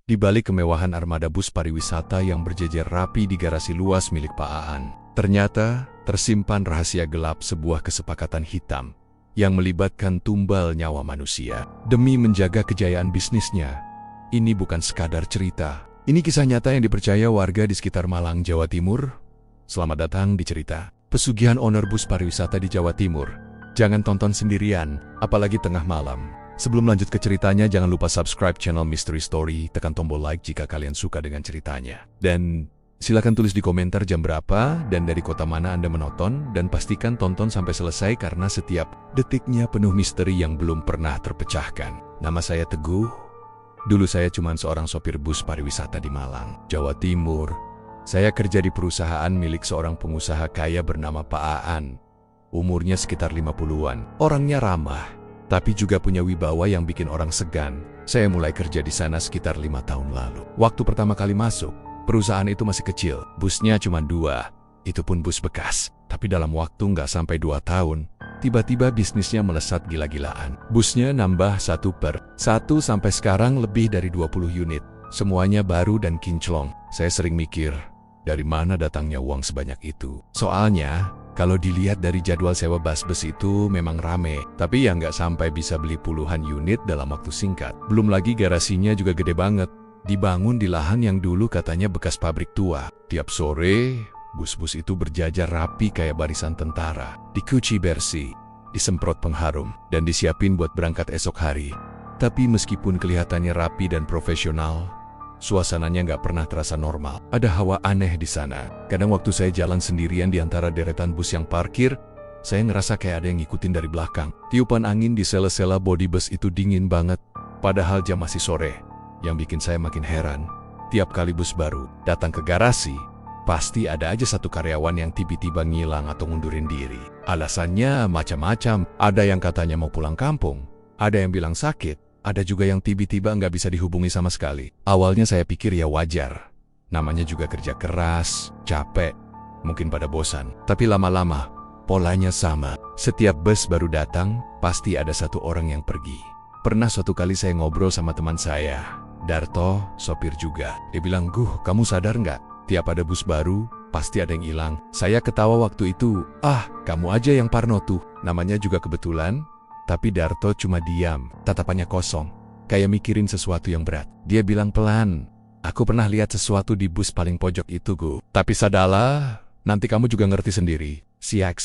Di balik kemewahan armada bus pariwisata yang berjejer rapi di garasi luas milik Pak Aan, ternyata tersimpan rahasia gelap sebuah kesepakatan hitam yang melibatkan tumbal nyawa manusia. Demi menjaga kejayaan bisnisnya, ini bukan sekadar cerita. Ini kisah nyata yang dipercaya warga di sekitar Malang, Jawa Timur. Selamat datang di cerita pesugihan owner bus pariwisata di Jawa Timur. Jangan tonton sendirian, apalagi tengah malam. Sebelum lanjut ke ceritanya, jangan lupa subscribe channel Mystery Story, tekan tombol like jika kalian suka dengan ceritanya. Dan silakan tulis di komentar jam berapa dan dari kota mana Anda menonton, dan pastikan tonton sampai selesai karena setiap detiknya penuh misteri yang belum pernah terpecahkan. Nama saya Teguh. Dulu saya cuma seorang sopir bus pariwisata di Malang, Jawa Timur. Saya kerja di perusahaan milik seorang pengusaha kaya bernama Pak Aan. Umurnya sekitar 50-an. Orangnya ramah, tapi juga punya wibawa yang bikin orang segan. Saya mulai kerja di sana sekitar 5 tahun lalu. Waktu pertama kali masuk, perusahaan itu masih kecil. Busnya cuma 2, itu pun bus bekas. Tapi dalam waktu nggak sampai 2 tahun, tiba-tiba bisnisnya melesat gila-gilaan. Busnya nambah 1 per 1 sampai sekarang lebih dari 20 unit. Semuanya baru dan kinclong. Saya sering mikir, dari mana datangnya uang sebanyak itu? Soalnya, kalau dilihat dari jadwal sewa bus itu memang rame, tapi ya nggak sampai bisa beli puluhan unit dalam waktu singkat. Belum lagi garasinya juga gede banget, dibangun di lahan yang dulu katanya bekas pabrik tua. Tiap sore, bus-bus itu berjajar rapi kayak barisan tentara, dicuci bersih, disemprot pengharum, dan disiapin buat berangkat esok hari. Tapi meskipun kelihatannya rapi dan profesional, suasananya nggak pernah terasa normal. Ada hawa aneh di sana. Kadang waktu saya jalan sendirian di antara deretan bus yang parkir, saya ngerasa kayak ada yang ngikutin dari belakang. Tiupan angin di sela-sela bodi bus itu dingin banget, padahal jam masih sore. Yang bikin saya makin heran, tiap kali bus baru datang ke garasi, pasti ada aja satu karyawan yang tiba-tiba ngilang atau ngundurin diri. Alasannya macam-macam. Ada yang katanya mau pulang kampung, ada yang bilang sakit, ada juga yang tiba-tiba nggak bisa dihubungi sama sekali. Awalnya saya pikir ya wajar. Namanya juga kerja keras, capek, mungkin pada bosan. Tapi lama-lama, polanya sama. Setiap bus baru datang, pasti ada satu orang yang pergi. Pernah suatu kali saya ngobrol sama teman saya, Darto, sopir juga. Dia bilang, "Guh, kamu sadar nggak? Tiap ada bus baru, pasti ada yang hilang." Saya ketawa waktu itu. Kamu aja yang parno tuh. Namanya juga kebetulan. Tapi Darto cuma diam, tatapannya kosong, kayak mikirin sesuatu yang berat. Dia bilang pelan, "Aku pernah lihat sesuatu di bus paling pojok itu, Gu. Tapi sadalah, nanti kamu juga ngerti sendiri." Saya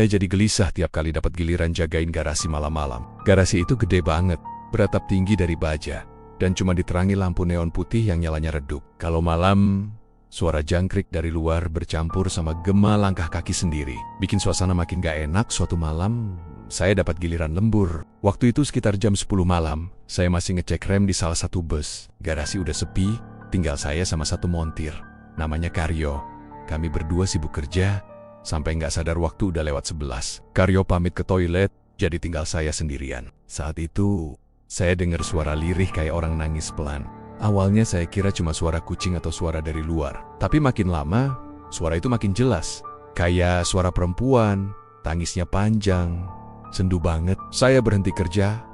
jadi gelisah tiap kali dapat giliran jagain garasi malam-malam. Garasi itu gede banget, beratap tinggi dari baja, dan cuma diterangi lampu neon putih yang nyalanya redup. Kalau malam, suara jangkrik dari luar bercampur sama gema langkah kaki sendiri, bikin suasana makin gak enak. Suatu malam, saya dapat giliran lembur. Waktu itu sekitar jam 10 malam, saya masih ngecek rem di salah satu bus. Garasi udah sepi, tinggal saya sama satu montir. Namanya Karyo. Kami berdua sibuk kerja, sampai nggak sadar waktu udah lewat 11. Karyo pamit ke toilet, jadi tinggal saya sendirian. Saat itu, saya dengar suara lirih kayak orang nangis pelan. Awalnya saya kira cuma suara kucing atau suara dari luar. Tapi makin lama, suara itu makin jelas. Kayak suara perempuan, tangisnya panjang, sendu banget. Saya berhenti kerja,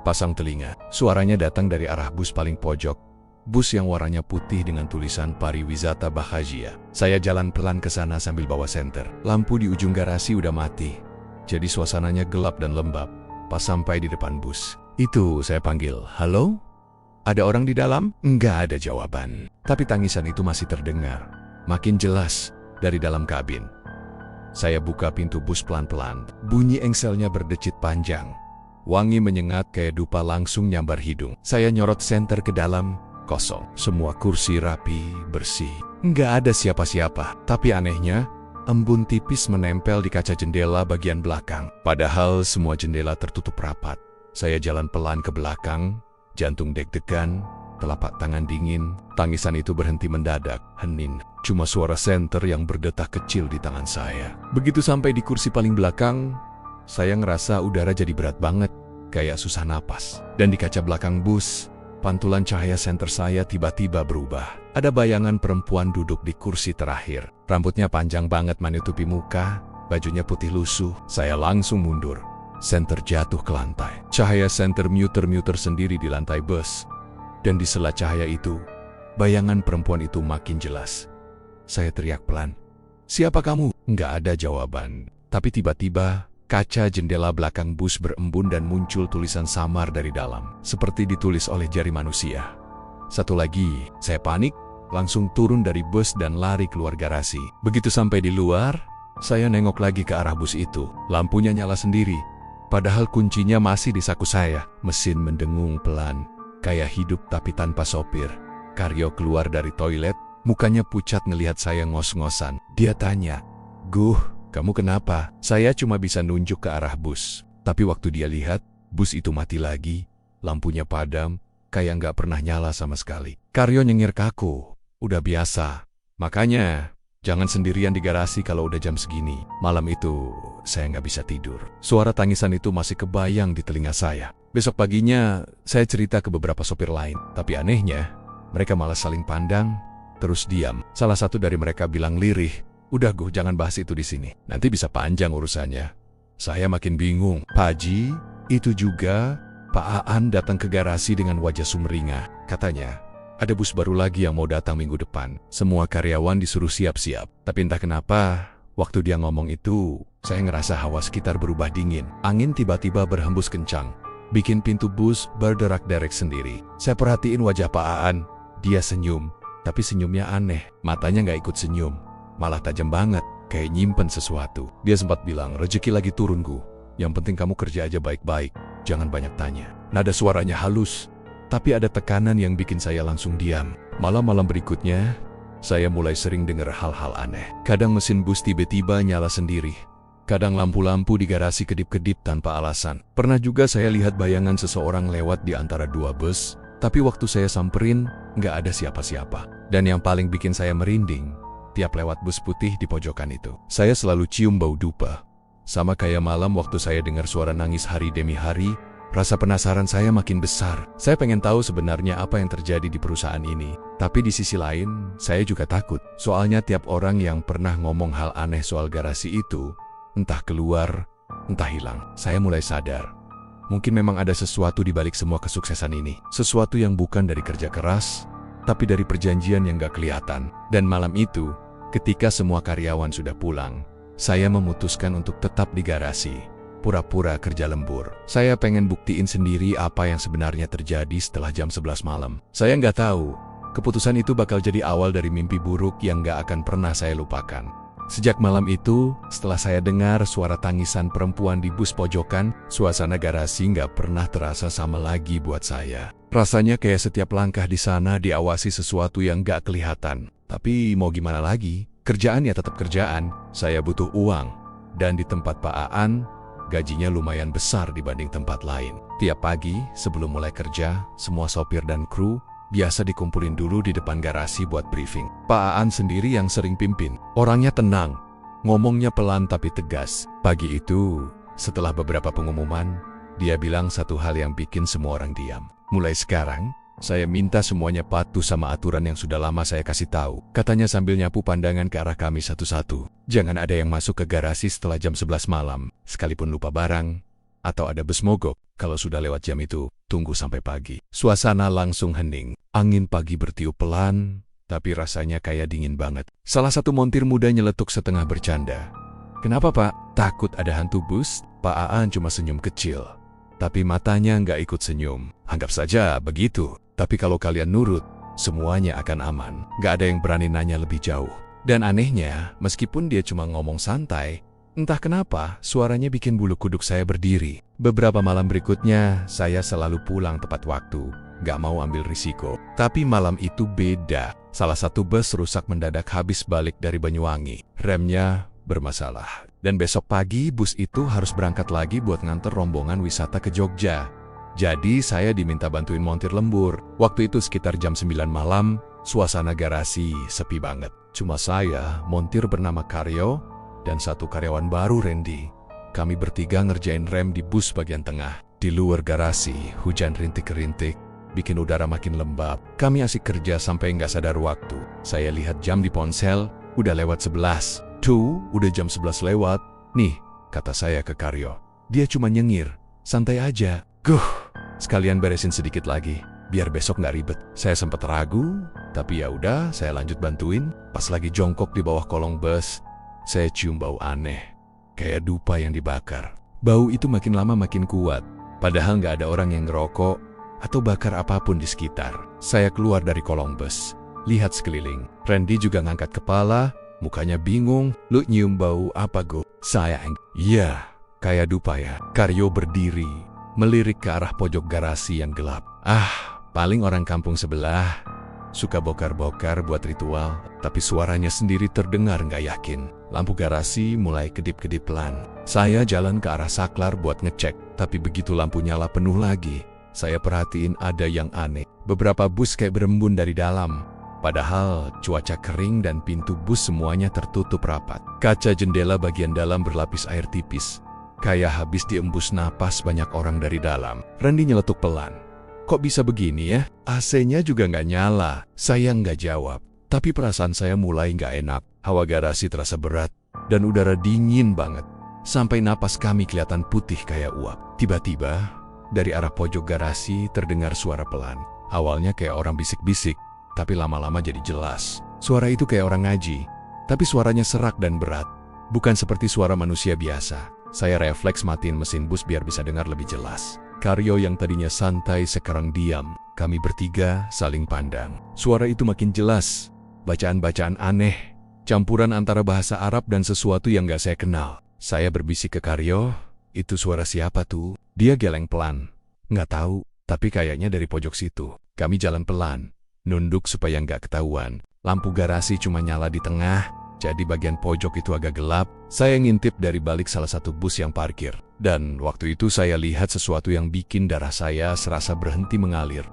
pasang telinga. Suaranya datang dari arah bus paling pojok. Bus yang warnanya putih dengan tulisan Pariwisata Bahagia. Saya jalan pelan ke sana sambil bawa senter. Lampu di ujung garasi udah mati, jadi suasananya gelap dan lembab. Pas sampai di depan bus, itu saya panggil, "Halo? Ada orang di dalam?" Nggak ada jawaban. Tapi tangisan itu masih terdengar, makin jelas dari dalam kabin. Saya buka pintu bus pelan-pelan. Bunyi engselnya berdecit panjang. Wangi menyengat kayak dupa langsung nyambar hidung. Saya nyorot senter ke dalam, kosong. Semua kursi rapi, bersih. Nggak ada siapa-siapa. Tapi anehnya, embun tipis menempel di kaca jendela bagian belakang. Padahal semua jendela tertutup rapat. Saya jalan pelan ke belakang, jantung deg-degan, telapak tangan dingin. Tangisan itu berhenti mendadak, hening. Cuma suara senter yang berdetak kecil di tangan saya. Begitu sampai di kursi paling belakang, saya ngerasa udara jadi berat banget, kayak susah napas. Dan di kaca belakang bus, pantulan cahaya senter saya tiba-tiba berubah. Ada bayangan perempuan duduk di kursi terakhir. Rambutnya panjang banget menutupi muka, bajunya putih lusuh. Saya langsung mundur. Senter jatuh ke lantai. Cahaya senter muter-muter sendiri di lantai bus. Dan di sela cahaya itu, bayangan perempuan itu makin jelas. Saya teriak pelan, "Siapa kamu?" Nggak ada jawaban. Tapi tiba-tiba, kaca jendela belakang bus berembun dan muncul tulisan samar dari dalam, seperti ditulis oleh jari manusia. Satu lagi, saya panik, langsung turun dari bus dan lari keluar garasi. Begitu sampai di luar, saya nengok lagi ke arah bus itu. Lampunya nyala sendiri, padahal kuncinya masih di saku saya. Mesin mendengung pelan, kayak hidup tapi tanpa sopir. Karyo keluar dari toilet, mukanya pucat ngelihat saya ngos-ngosan. Dia tanya, "Guh, kamu kenapa?" Saya cuma bisa nunjuk ke arah bus. Tapi waktu dia lihat, bus itu mati lagi, lampunya padam, kayak nggak pernah nyala sama sekali. Karyo nyengir kaku, "Udah biasa. Makanya, jangan sendirian di garasi kalau udah jam segini." Malam itu, saya nggak bisa tidur. Suara tangisan itu masih kebayang di telinga saya. Besok paginya, saya cerita ke beberapa sopir lain. Tapi anehnya, mereka malah saling pandang, terus diam. Salah satu dari mereka bilang lirih, "Udah Guh, jangan bahas itu di sini. Nanti bisa panjang urusannya." Saya makin bingung. "Pak Haji, itu juga." Pak Aan datang ke garasi dengan wajah sumringah. Katanya, ada bus baru lagi yang mau datang minggu depan. Semua karyawan disuruh siap-siap. Tapi entah kenapa, waktu dia ngomong itu, saya ngerasa hawa sekitar berubah dingin. Angin tiba-tiba berhembus kencang, bikin pintu bus berderak-derek sendiri. Saya perhatiin wajah Pak Aan. Dia senyum, tapi senyumnya aneh. Matanya nggak ikut senyum, malah tajam banget, kayak nyimpen sesuatu. Dia sempat bilang, "Rezeki lagi turun, Gu. Yang penting kamu kerja aja baik-baik, jangan banyak tanya." Nada suaranya halus, tapi ada tekanan yang bikin saya langsung diam. Malam-malam berikutnya, saya mulai sering dengar hal-hal aneh. Kadang mesin bus tiba-tiba nyala sendiri. Kadang lampu-lampu di garasi kedip-kedip tanpa alasan. Pernah juga saya lihat bayangan seseorang lewat di antara dua bus, tapi waktu saya samperin, nggak ada siapa-siapa. Dan yang paling bikin saya merinding, tiap lewat bus putih di pojokan itu, saya selalu cium bau dupa. Sama kayak malam waktu saya dengar suara nangis hari demi hari, rasa penasaran saya makin besar. Saya pengen tahu sebenarnya apa yang terjadi di perusahaan ini. Tapi di sisi lain, saya juga takut. Soalnya tiap orang yang pernah ngomong hal aneh soal garasi itu, entah keluar, entah hilang. Saya mulai sadar, mungkin memang ada sesuatu di balik semua kesuksesan ini. Sesuatu yang bukan dari kerja keras, tapi dari perjanjian yang gak kelihatan. Dan malam itu, ketika semua karyawan sudah pulang, saya memutuskan untuk tetap di garasi, pura-pura kerja lembur. Saya pengen buktiin sendiri apa yang sebenarnya terjadi setelah jam 11 malam. Saya nggak tahu, keputusan itu bakal jadi awal dari mimpi buruk yang nggak akan pernah saya lupakan. Sejak malam itu, setelah saya dengar suara tangisan perempuan di bus pojokan, suasana garasi nggak pernah terasa sama lagi buat saya. Rasanya kayak setiap langkah di sana diawasi sesuatu yang nggak kelihatan. Tapi mau gimana lagi? Kerjaan ya tetap kerjaan, saya butuh uang. Dan di tempat Pak Aan, gajinya lumayan besar dibanding tempat lain. Tiap pagi, sebelum mulai kerja, semua sopir dan kru biasa dikumpulin dulu di depan garasi buat briefing. Pak Aan sendiri yang sering pimpin. Orangnya tenang, ngomongnya pelan tapi tegas. Pagi itu, setelah beberapa pengumuman, dia bilang satu hal yang bikin semua orang diam. "Mulai sekarang, saya minta semuanya patuh sama aturan yang sudah lama saya kasih tahu." Katanya sambil nyapu pandangan ke arah kami satu-satu. "Jangan ada yang masuk ke garasi setelah jam 11 malam, sekalipun lupa barang, atau ada bus mogok. Kalau sudah lewat jam itu, tunggu sampai pagi." Suasana langsung hening. Angin pagi bertiup pelan, tapi rasanya kayak dingin banget. Salah satu montir muda nyeletuk setengah bercanda, "Kenapa Pak? Takut ada hantu bus?" Pak Aan cuma senyum kecil, tapi matanya nggak ikut senyum. "Anggap saja begitu. Tapi kalau kalian nurut, semuanya akan aman." Gak ada yang berani nanya lebih jauh. Dan anehnya, meskipun dia cuma ngomong santai, entah kenapa suaranya bikin bulu kuduk saya berdiri. Beberapa malam berikutnya, saya selalu pulang tepat waktu, gak mau ambil risiko. Tapi malam itu beda. Salah satu bus rusak mendadak habis balik dari Banyuwangi. Remnya bermasalah. Dan besok pagi bus itu harus berangkat lagi buat nganter rombongan wisata ke Jogja. Jadi saya diminta bantuin montir lembur. Waktu itu sekitar jam 9 malam, suasana garasi sepi banget. Cuma saya, montir bernama Karyo, dan satu karyawan baru, Randy. Kami bertiga ngerjain rem di bus bagian tengah. Di luar garasi, hujan rintik-rintik, bikin udara makin lembab. Kami asik kerja sampai nggak sadar waktu. Saya lihat jam di ponsel, udah lewat 11. "Tuh, udah jam 11 lewat. Nih," kata saya ke Karyo. Dia cuma nyengir, "Santai aja. Guh, sekalian beresin sedikit lagi." biar besok nggak ribet. Saya sempat ragu, tapi ya udah, saya lanjut bantuin. Pas lagi jongkok di bawah kolong bus, saya cium bau aneh, kayak dupa yang dibakar. Bau itu makin lama makin kuat, padahal nggak ada orang yang ngerokok atau bakar apapun di sekitar. Saya keluar dari kolong bus, lihat sekeliling. Randy juga ngangkat kepala, mukanya bingung. Lu nyium bau apa, Go? Saya iya, kayak dupa ya. Karyo berdiri, melirik ke arah pojok garasi yang gelap. Paling orang kampung sebelah suka bokar-bokar buat ritual, tapi suaranya sendiri terdengar nggak yakin. Lampu garasi mulai kedip-kedip pelan. Saya jalan ke arah saklar buat ngecek, tapi begitu lampu nyala penuh lagi, saya perhatiin ada yang aneh. Beberapa bus kayak berembun dari dalam, padahal cuaca kering dan pintu bus semuanya tertutup rapat. Kaca jendela bagian dalam berlapis air tipis, kayak habis diembus napas banyak orang dari dalam. Randy nyeletuk pelan. Kok bisa begini ya? AC-nya juga nggak nyala. Saya nggak jawab, tapi perasaan saya mulai nggak enak. Hawa garasi terasa berat, dan udara dingin banget. Sampai napas kami kelihatan putih kayak uap. Tiba-tiba, dari arah pojok garasi terdengar suara pelan. Awalnya kayak orang bisik-bisik, tapi lama-lama jadi jelas. Suara itu kayak orang ngaji, tapi suaranya serak dan berat. Bukan seperti suara manusia biasa. Saya refleks matiin mesin bus biar bisa dengar lebih jelas. Karyo yang tadinya santai sekarang diam. Kami bertiga saling pandang. Suara itu makin jelas. Bacaan-bacaan aneh, campuran antara bahasa Arab dan sesuatu yang gak saya kenal. Saya berbisik ke Karyo, itu suara siapa tuh? Dia geleng pelan. Nggak tahu, tapi kayaknya dari pojok situ. Kami jalan pelan, nunduk supaya nggak ketahuan. Lampu garasi cuma nyala di tengah, jadi bagian pojok itu agak gelap. Saya ngintip dari balik salah satu bus yang parkir. Dan waktu itu saya lihat sesuatu yang bikin darah saya serasa berhenti mengalir.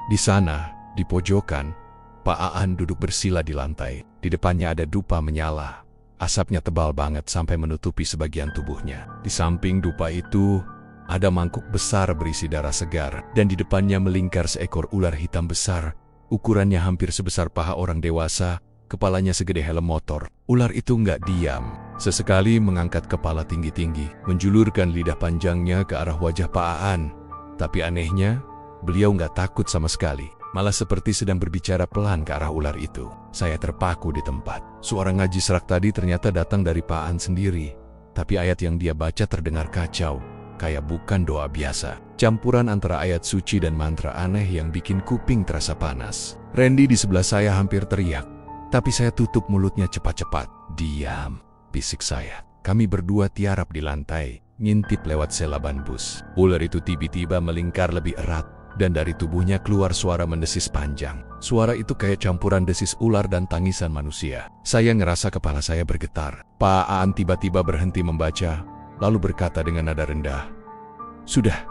Di sana, di pojokan, Pak Aan duduk bersila di lantai. Di depannya ada dupa menyala. Asapnya tebal banget sampai menutupi sebagian tubuhnya. Di samping dupa itu, ada mangkuk besar berisi darah segar. Dan di depannya melingkar seekor ular hitam besar. Ukurannya hampir sebesar paha orang dewasa, kepalanya segede helm motor. Ular itu nggak diam. Sesekali mengangkat kepala tinggi-tinggi, menjulurkan lidah panjangnya ke arah wajah Pak Aan. Tapi anehnya, beliau nggak takut sama sekali. Malah seperti sedang berbicara pelan ke arah ular itu. Saya terpaku di tempat. Suara ngaji serak tadi ternyata datang dari Pak Aan sendiri. Tapi ayat yang dia baca terdengar kacau, kayak bukan doa biasa. Campuran antara ayat suci dan mantra aneh yang bikin kuping terasa panas. Randy di sebelah saya hampir teriak. Tapi saya tutup mulutnya cepat-cepat. Diam, bisik saya. Kami berdua tiarap di lantai, ngintip lewat selaban bus. Ular itu tiba-tiba melingkar lebih erat, dan dari tubuhnya keluar suara mendesis panjang. Suara itu kayak campuran desis ular dan tangisan manusia. Saya ngerasa kepala saya bergetar. Pak Aan tiba-tiba berhenti membaca, lalu berkata dengan nada rendah, "Sudah,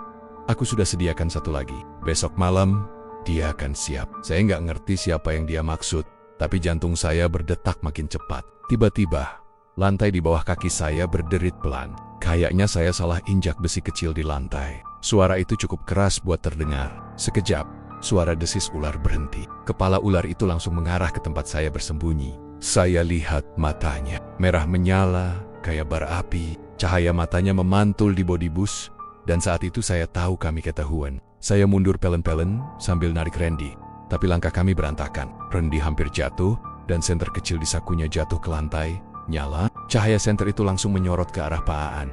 aku sudah sediakan satu lagi. Besok malam, dia akan siap." Saya nggak ngerti siapa yang dia maksud, tapi jantung saya berdetak makin cepat. Tiba-tiba, lantai di bawah kaki saya berderit pelan. Kayaknya saya salah injak besi kecil di lantai. Suara itu cukup keras buat terdengar. Sekejap, suara desis ular berhenti. Kepala ular itu langsung mengarah ke tempat saya bersembunyi. Saya lihat matanya. Merah menyala, kayak bara api. Cahaya matanya memantul di bodi bus. Dan saat itu saya tahu kami ketahuan. Saya mundur pelen-pelen sambil narik Randy. Tapi langkah kami berantakan. Randy hampir jatuh, dan senter kecil di sakunya jatuh ke lantai. Nyala, cahaya senter itu langsung menyorot ke arah Pak Aan.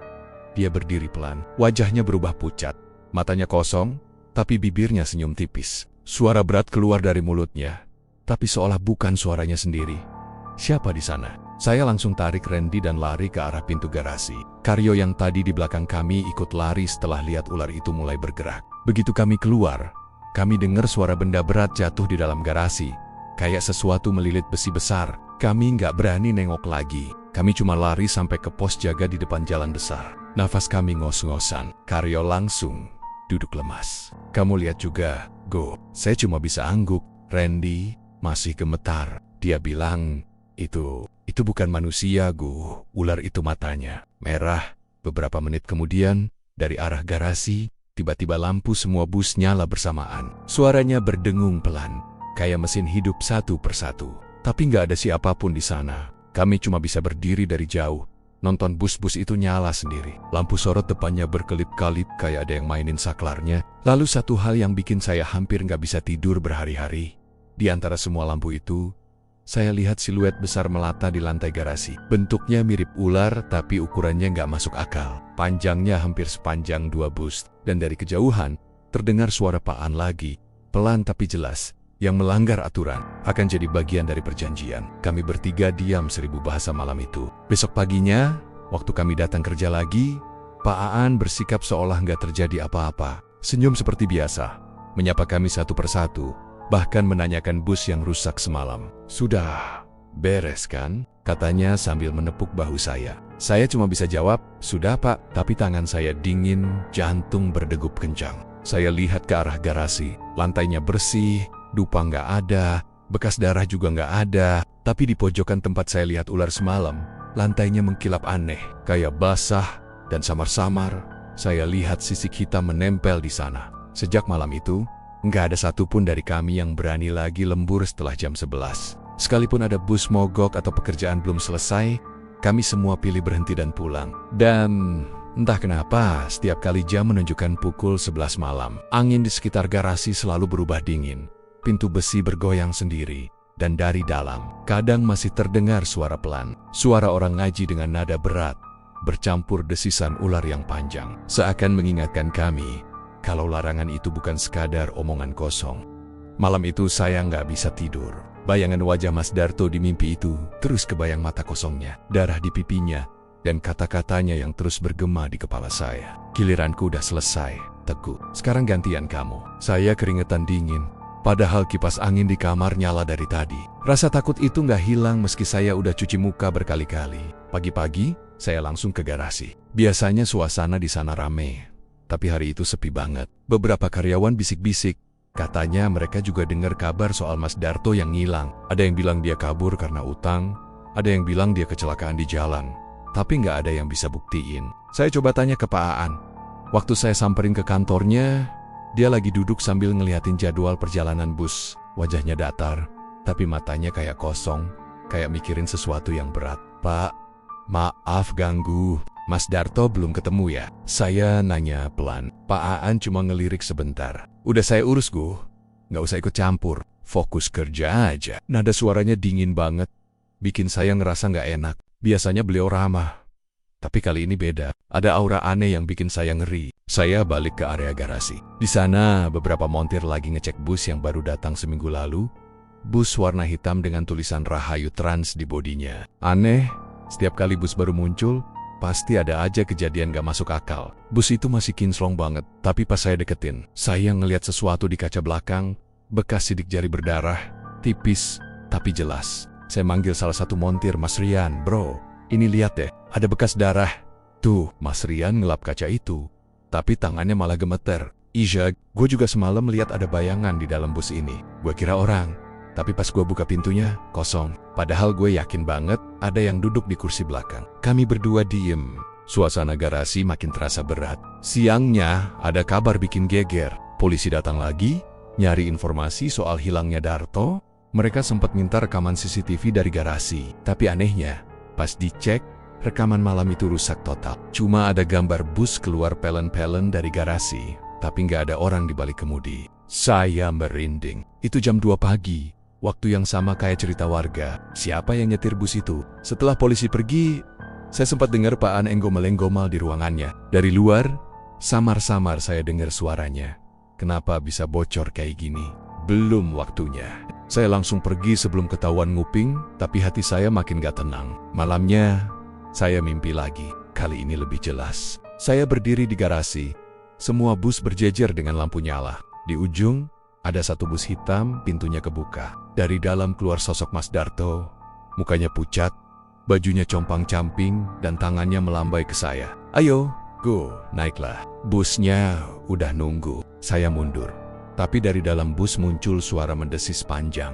Dia berdiri pelan, wajahnya berubah pucat, matanya kosong, tapi bibirnya senyum tipis. Suara berat keluar dari mulutnya, tapi seolah bukan suaranya sendiri. Siapa di sana? Saya langsung tarik Randy dan lari ke arah pintu garasi. Karyo yang tadi di belakang kami ikut lari setelah lihat ular itu mulai bergerak. Begitu kami keluar, kami dengar suara benda berat jatuh di dalam garasi, kayak sesuatu melilit besi besar. Kami nggak berani nengok lagi. Kami cuma lari sampai ke pos jaga di depan jalan besar. Nafas kami ngos-ngosan. Karyo langsung duduk lemas. "Kamu lihat juga, Go." Saya cuma bisa angguk. Randy masih gemetar. Dia bilang, Itu bukan manusia, Go." Ular itu matanya merah. Beberapa menit kemudian, dari arah garasi, tiba-tiba lampu semua bus nyala bersamaan. Suaranya berdengung pelan, kayak mesin hidup satu persatu. Tapi nggak ada siapapun di sana. Kami cuma bisa berdiri dari jauh, nonton bus-bus itu nyala sendiri. Lampu sorot depannya berkelip-kelip kayak ada yang mainin saklarnya. Lalu satu hal yang bikin saya hampir nggak bisa tidur berhari-hari. Di antara semua lampu itu, saya lihat siluet besar melata di lantai garasi. Bentuknya mirip ular tapi ukurannya nggak masuk akal. Panjangnya hampir sepanjang 2 bus. Dan dari kejauhan, terdengar suara Pak An lagi. Pelan tapi jelas. Yang melanggar aturan akan jadi bagian dari perjanjian. Kami bertiga diam 1000 bahasa malam itu. Besok paginya, waktu kami datang kerja lagi, Pak Aan bersikap seolah nggak terjadi apa-apa. Senyum seperti biasa, menyapa kami satu persatu, bahkan menanyakan bus yang rusak semalam. Sudah beres kan? Katanya sambil menepuk bahu saya. Saya cuma bisa jawab, sudah Pak, tapi tangan saya dingin, jantung berdegup kencang. Saya lihat ke arah garasi, lantainya bersih, dupa nggak ada, bekas darah juga nggak ada, tapi di pojokan tempat saya lihat ular semalam, lantainya mengkilap aneh, kayak basah dan samar-samar. Saya lihat sisik hitam menempel di sana. Sejak malam itu, nggak ada satupun dari kami yang berani lagi lembur setelah jam 11. Sekalipun ada bus mogok atau pekerjaan belum selesai, kami semua pilih berhenti dan pulang. Dan entah kenapa, setiap kali jam menunjukkan pukul 11 malam, angin di sekitar garasi selalu berubah dingin. Pintu besi bergoyang sendiri, dan dari dalam, kadang masih terdengar suara pelan. Suara orang ngaji dengan nada berat, bercampur desisan ular yang panjang. Seakan mengingatkan kami, kalau larangan itu bukan sekadar omongan kosong. Malam itu saya nggak bisa tidur. Bayangan wajah Mas Darto di mimpi itu terus kebayang mata kosongnya, darah di pipinya, dan kata-katanya yang terus bergema di kepala saya. Giliranku udah selesai, Teguh. Sekarang gantian kamu. Saya keringetan dingin. Padahal kipas angin di kamar nyala dari tadi. Rasa takut itu nggak hilang meski saya udah cuci muka berkali-kali. Pagi-pagi, saya langsung ke garasi. Biasanya suasana di sana rame, tapi hari itu sepi banget. Beberapa karyawan bisik-bisik. Katanya mereka juga dengar kabar soal Mas Darto yang ngilang. Ada yang bilang dia kabur karena utang, ada yang bilang dia kecelakaan di jalan. Tapi nggak ada yang bisa buktiin. Saya coba tanya ke Pak Aan. Waktu saya samperin ke kantornya, dia lagi duduk sambil ngeliatin jadwal perjalanan bus. Wajahnya datar, tapi matanya kayak kosong, kayak mikirin sesuatu yang berat. Pak, maaf ganggu. Mas Darto belum ketemu ya? Saya nanya pelan. Pak Aan cuma ngelirik sebentar. Udah saya urus, Gu. Nggak usah ikut campur. Fokus kerja aja. Nada suaranya dingin banget. Bikin saya ngerasa nggak enak. Biasanya beliau ramah. Tapi kali ini beda. Ada aura aneh yang bikin saya ngeri. Saya balik ke area garasi. Di sana, beberapa montir lagi ngecek bus yang baru datang seminggu lalu. Bus warna hitam dengan tulisan Rahayu Trans di bodinya. Aneh, setiap kali bus baru muncul, pasti ada aja kejadian gak masuk akal. Bus itu masih kinclong banget, tapi pas saya deketin, saya ngeliat sesuatu di kaca belakang, bekas sidik jari berdarah, tipis, tapi jelas. Saya manggil salah satu montir, Mas Rian, bro, ini lihat deh, ada bekas darah. Tuh, Mas Rian ngelap kaca itu, tapi tangannya malah gemeter. Iya, gue juga semalam lihat ada bayangan di dalam bus ini. Gue kira orang, tapi pas gue buka pintunya, kosong. Padahal gue yakin banget ada yang duduk di kursi belakang. Kami berdua diem. Suasana garasi makin terasa berat. Siangnya, ada kabar bikin geger. Polisi datang lagi, nyari informasi soal hilangnya Darto. Mereka sempat minta rekaman CCTV dari garasi. Tapi anehnya, pas dicek, rekaman malam itu rusak total. Cuma ada gambar bus keluar pelen-pelen dari garasi, tapi nggak ada orang di balik kemudi. Saya merinding. Itu jam 2 pagi. Waktu yang sama kayak cerita warga. Siapa yang nyetir bus itu? Setelah polisi pergi, saya sempat dengar Pak An enggomel-enggomal di ruangannya. Dari luar, samar-samar saya dengar suaranya. Kenapa bisa bocor kayak gini? Belum waktunya. Saya langsung pergi sebelum ketahuan nguping, tapi hati saya makin gak tenang. Malamnya, saya mimpi lagi. Kali ini lebih jelas. Saya berdiri di garasi. Semua bus berjejer dengan lampu nyala. Di ujung, ada satu bus hitam, pintunya kebuka. Dari dalam keluar sosok Mas Darto. Mukanya pucat, bajunya compang-camping, dan tangannya melambai ke saya. Ayo, go, naiklah. Busnya udah nunggu. Saya mundur. Tapi dari dalam bus muncul suara mendesis panjang.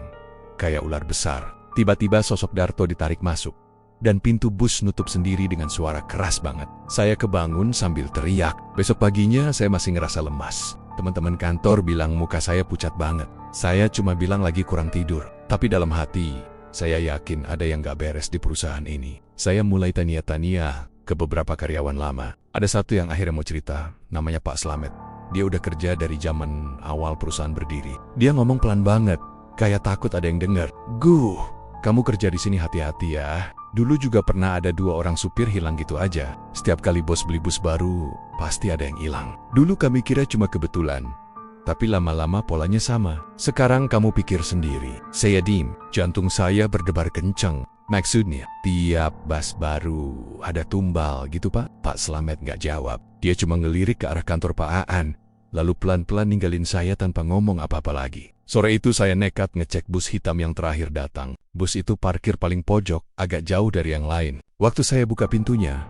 Kayak ular besar. Tiba-tiba sosok Darto ditarik masuk. Dan pintu bus nutup sendiri dengan suara keras banget. Saya kebangun sambil teriak. Besok paginya saya masih ngerasa lemas. Teman-teman kantor bilang muka saya pucat banget. Saya cuma bilang lagi kurang tidur. Tapi dalam hati, Saya yakin ada yang gak beres di perusahaan ini. Saya mulai tanya-tanya ke beberapa karyawan lama. Ada satu yang akhirnya mau cerita, namanya Pak Slamet. Dia udah kerja dari zaman awal perusahaan berdiri. Dia ngomong pelan banget, kayak takut ada yang dengar. Kamu kerja di sini hati-hati ya. Dulu juga pernah ada 2 orang supir hilang gitu aja. Setiap kali bos beli bus baru, pasti ada yang hilang. Dulu kami kira cuma kebetulan, tapi lama-lama polanya sama. Sekarang kamu pikir sendiri. Saya diem, jantung saya berdebar kencang. Maksudnya, tiap bus baru ada tumbal gitu Pak? Pak Slamet gak jawab. Dia cuma ngelirik ke arah kantor Pak Aan, lalu pelan-pelan ninggalin saya tanpa ngomong apa-apa lagi. Sore itu saya nekat ngecek bus hitam yang terakhir datang. Bus itu parkir paling pojok, agak jauh dari yang lain. Waktu saya buka pintunya,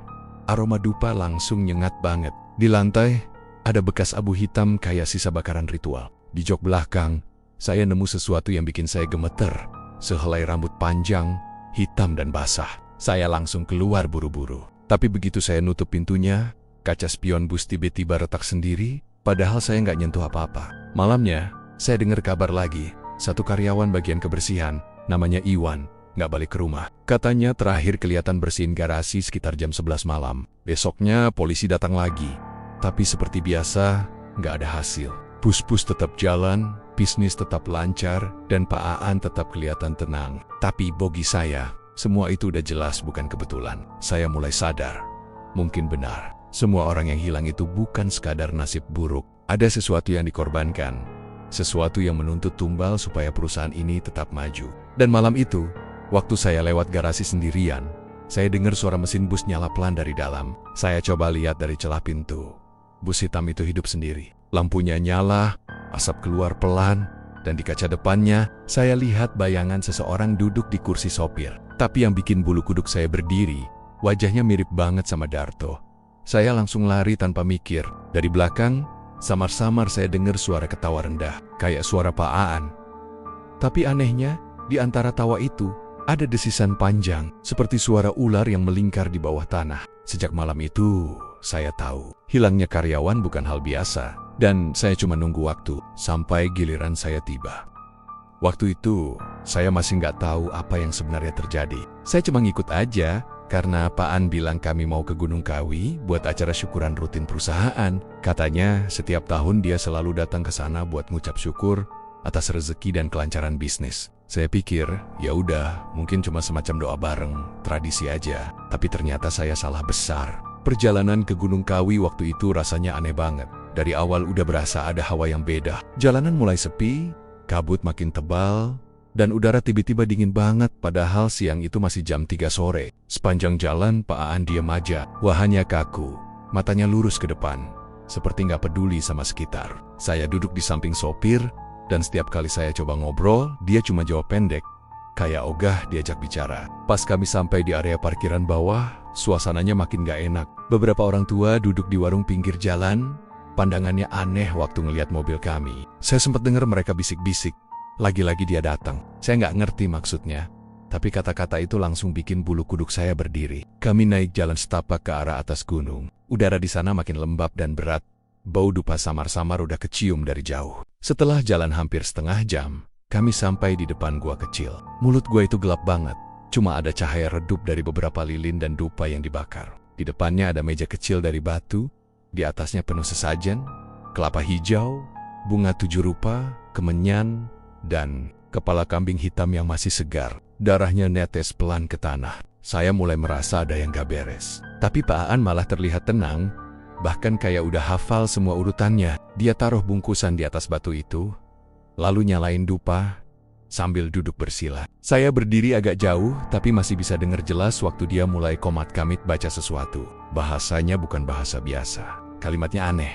aroma dupa langsung nyengat banget. Di lantai, ada bekas abu hitam kayak sisa bakaran ritual. Di jok belakang, saya nemu sesuatu yang bikin saya gemeter. Sehelai rambut panjang, hitam dan basah. Saya langsung keluar buru-buru. Tapi begitu saya nutup pintunya, kaca spion bus tiba-tiba retak sendiri, padahal saya nggak nyentuh apa-apa. Malamnya, saya dengar kabar lagi, satu karyawan bagian kebersihan, namanya Iwan, nggak balik ke rumah. Katanya terakhir kelihatan bersihin garasi sekitar jam 11 malam. Besoknya polisi datang lagi, tapi seperti biasa, nggak ada hasil. Bus-bus tetap jalan, bisnis tetap lancar, dan Pak Aan tetap kelihatan tenang. Tapi bagi saya, semua itu udah jelas bukan kebetulan. Saya mulai sadar, mungkin benar. Semua orang yang hilang itu bukan sekadar nasib buruk. Ada sesuatu yang dikorbankan. Sesuatu yang menuntut tumbal supaya perusahaan ini tetap maju. Dan malam itu, waktu saya lewat garasi sendirian, saya dengar suara mesin bus nyala pelan dari dalam. Saya coba lihat dari celah pintu. Bus hitam itu hidup sendiri. Lampunya nyala, asap keluar pelan, dan di kaca depannya, saya lihat bayangan seseorang duduk di kursi sopir. Tapi yang bikin bulu kuduk saya berdiri, wajahnya mirip banget sama Darto. Saya langsung lari tanpa mikir. Dari belakang, samar-samar saya dengar suara ketawa rendah, kayak suara Pak Aan. Tapi anehnya, di antara tawa itu, ada desisan panjang, seperti suara ular yang melingkar di bawah tanah. Sejak malam itu, saya tahu, hilangnya karyawan bukan hal biasa, dan saya cuma nunggu waktu, sampai giliran saya tiba. Waktu itu, saya masih nggak tahu apa yang sebenarnya terjadi. Saya cuma ngikut aja, karena Pak An bilang kami mau ke Gunung Kawi buat acara syukuran rutin perusahaan. Katanya setiap tahun dia selalu datang ke sana buat ngucap syukur atas rezeki dan kelancaran bisnis. Saya pikir, ya udah, mungkin cuma semacam doa bareng, tradisi aja. Tapi ternyata saya salah besar. Perjalanan ke Gunung Kawi waktu itu rasanya aneh banget. Dari awal udah berasa ada hawa yang beda. Jalanan mulai sepi, kabut makin tebal, dan udara tiba-tiba dingin banget padahal siang itu masih jam 3 sore. Sepanjang jalan Pak Aan diam aja, wajahnya kaku, matanya lurus ke depan, seperti nggak peduli sama sekitar. Saya duduk di samping sopir, dan setiap kali saya coba ngobrol, dia cuma jawab pendek, kayak ogah diajak bicara. Pas kami sampai di area parkiran bawah, suasananya makin nggak enak. Beberapa orang tua duduk di warung pinggir jalan, pandangannya aneh waktu ngelihat mobil kami. Saya sempat dengar mereka bisik-bisik. Lagi-lagi dia datang. Saya nggak ngerti maksudnya, tapi kata-kata itu langsung bikin bulu kuduk saya berdiri. Kami naik jalan setapak ke arah atas gunung. Udara di sana makin lembab dan berat. Bau dupa samar-samar udah kecium dari jauh. Setelah jalan hampir setengah jam, kami sampai di depan gua kecil. Mulut gua itu gelap banget. Cuma ada cahaya redup dari beberapa lilin dan dupa yang dibakar. Di depannya ada meja kecil dari batu. Di atasnya penuh sesajen, kelapa hijau, bunga 7 rupa, kemenyan, dan kepala kambing hitam yang masih segar. Darahnya netes pelan ke tanah. Saya mulai merasa ada yang gak beres. Tapi Pak Aan malah terlihat tenang, bahkan kayak udah hafal semua urutannya. Dia taruh bungkusan di atas batu itu, lalu nyalain dupa, sambil duduk bersila. Saya berdiri agak jauh, tapi masih bisa dengar jelas waktu dia mulai komat kamit baca sesuatu. Bahasanya bukan bahasa biasa. Kalimatnya aneh,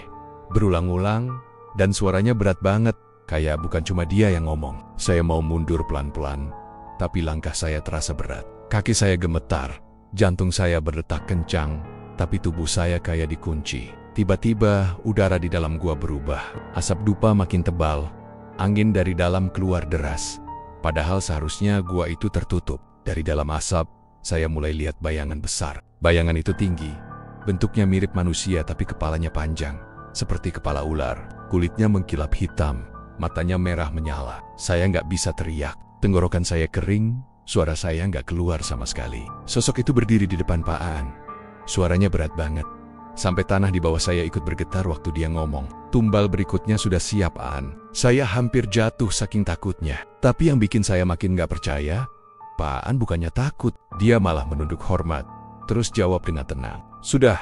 berulang-ulang, dan suaranya berat banget. Kayak bukan cuma dia yang ngomong. Saya mau mundur pelan-pelan, tapi langkah saya terasa berat. Kaki saya gemetar, jantung saya berdetak kencang, tapi tubuh saya kayak dikunci. Tiba-tiba, udara di dalam gua berubah. Asap dupa makin tebal, angin dari dalam keluar deras. Padahal seharusnya gua itu tertutup. Dari dalam asap, saya mulai lihat bayangan besar. Bayangan itu tinggi, bentuknya mirip manusia tapi kepalanya panjang, seperti kepala ular. Kulitnya mengkilap hitam. Matanya merah menyala. Saya nggak bisa teriak. Tenggorokan saya kering, suara saya nggak keluar sama sekali. Sosok itu berdiri di depan Pak Aan. Suaranya berat banget. Sampai tanah di bawah saya ikut bergetar waktu dia ngomong. Tumbal berikutnya sudah siap, Aan. Saya hampir jatuh saking takutnya. Tapi yang bikin saya makin nggak percaya, Pak Aan bukannya takut. Dia malah menunduk hormat. Terus jawab dengan tenang. Sudah.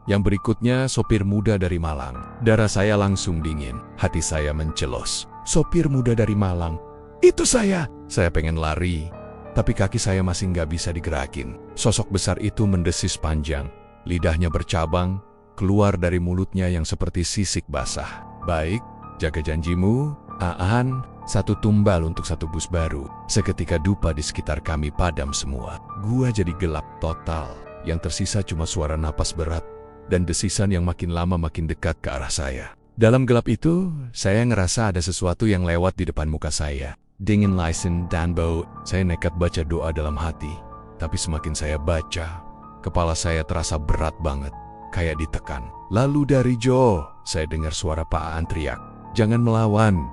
Yang berikutnya sopir muda dari Malang. Darah saya langsung dingin. Hati saya mencelos. Sopir muda dari Malang. Itu saya. Saya pengen lari. Tapi kaki saya masih nggak bisa digerakin. Sosok besar itu mendesis panjang. Lidahnya bercabang. Keluar dari mulutnya yang seperti sisik basah. Baik, jaga janjimu, Aan. 1 tumbal untuk 1 bus baru. Seketika dupa di sekitar kami padam semua. Gua jadi gelap total. Yang tersisa cuma suara napas berat dan desisan yang makin lama makin dekat ke arah saya. Dalam gelap itu, saya ngerasa ada sesuatu yang lewat di depan muka saya. Dingin listen dan bau. Saya nekat baca doa dalam hati. Tapi semakin saya baca, kepala saya terasa berat banget. Kayak ditekan. Lalu dari jauh, saya dengar suara Pak Aan teriak. Jangan melawan.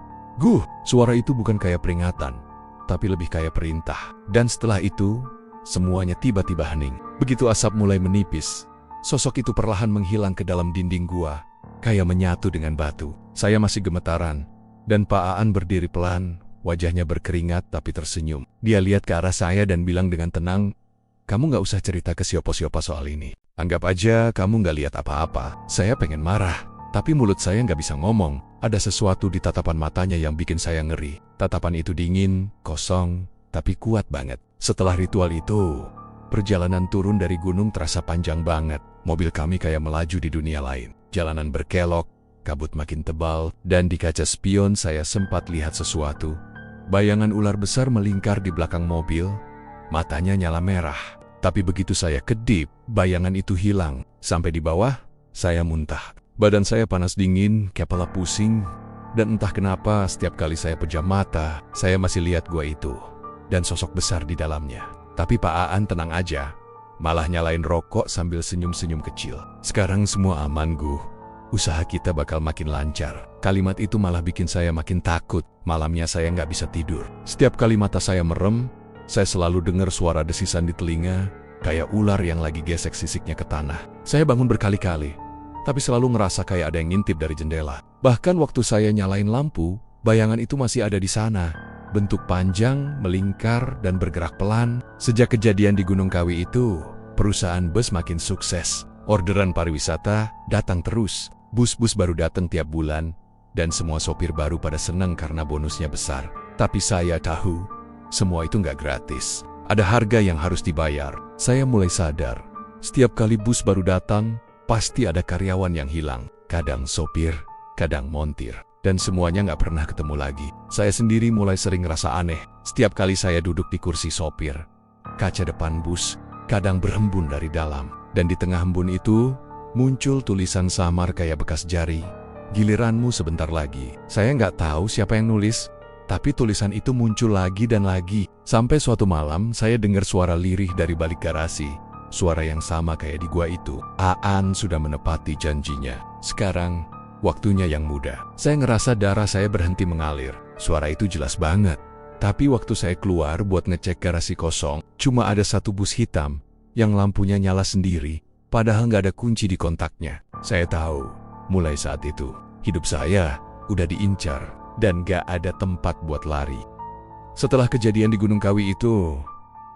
Suara itu bukan kayak peringatan, tapi lebih kayak perintah. Dan setelah itu, semuanya tiba-tiba hening. Begitu asap mulai menipis, sosok itu perlahan menghilang ke dalam dinding gua, kayak menyatu dengan batu. Saya masih gemetaran, dan Pak Aan berdiri pelan, wajahnya berkeringat tapi tersenyum. Dia lihat ke arah saya dan bilang dengan tenang, kamu nggak usah cerita ke siapa-siapa soal ini. Anggap aja kamu nggak lihat apa-apa. Saya pengen marah, tapi mulut saya nggak bisa ngomong. Ada sesuatu di tatapan matanya yang bikin saya ngeri. Tatapan itu dingin, kosong, tapi kuat banget. Setelah ritual itu, perjalanan turun dari gunung terasa panjang banget. Mobil kami kayak melaju di dunia lain. Jalanan berkelok, kabut makin tebal, dan di kaca spion saya sempat lihat sesuatu. Bayangan ular besar melingkar di belakang mobil, matanya nyala merah. Tapi begitu saya kedip, bayangan itu hilang. Sampai di bawah, saya muntah. Badan saya panas dingin, kepala pusing, dan entah kenapa setiap kali saya pejam mata, saya masih lihat gua itu, dan sosok besar di dalamnya. Tapi Pak Aan tenang aja, malah nyalain rokok sambil senyum-senyum kecil. Sekarang semua aman, Gu. Usaha kita bakal makin lancar. Kalimat itu malah bikin saya makin takut. Malamnya saya nggak bisa tidur. Setiap kali mata saya merem, saya selalu dengar suara desisan di telinga, kayak ular yang lagi gesek sisiknya ke tanah. Saya bangun berkali-kali, tapi selalu ngerasa kayak ada yang ngintip dari jendela. Bahkan waktu saya nyalain lampu, bayangan itu masih ada di sana. Bentuk panjang, melingkar, dan bergerak pelan. Sejak kejadian di Gunung Kawi itu, perusahaan bus makin sukses. Orderan pariwisata datang terus. Bus-bus baru datang tiap bulan, dan semua sopir baru pada senang karena bonusnya besar. Tapi saya tahu, semua itu nggak gratis. Ada harga yang harus dibayar. Saya mulai sadar, setiap kali bus baru datang, pasti ada karyawan yang hilang. Kadang sopir, kadang montir. Dan semuanya nggak pernah ketemu lagi. Saya sendiri mulai sering ngerasa aneh. Setiap kali saya duduk di kursi sopir, kaca depan bus kadang berembun dari dalam. Dan di tengah embun itu, muncul tulisan samar kayak bekas jari. Giliranmu sebentar lagi. Saya nggak tahu siapa yang nulis, tapi tulisan itu muncul lagi dan lagi. Sampai suatu malam, saya dengar suara lirih dari balik garasi. Suara yang sama kayak di gua itu. Aan sudah menepati janjinya. Sekarang, waktunya yang muda. Saya ngerasa darah saya berhenti mengalir. Suara itu jelas banget. Tapi waktu saya keluar buat ngecek garasi kosong, cuma ada 1 bus hitam yang lampunya nyala sendiri, padahal nggak ada kunci di kontaknya. Saya tahu, mulai saat itu, hidup saya udah diincar dan nggak ada tempat buat lari. Setelah kejadian di Gunung Kawi itu,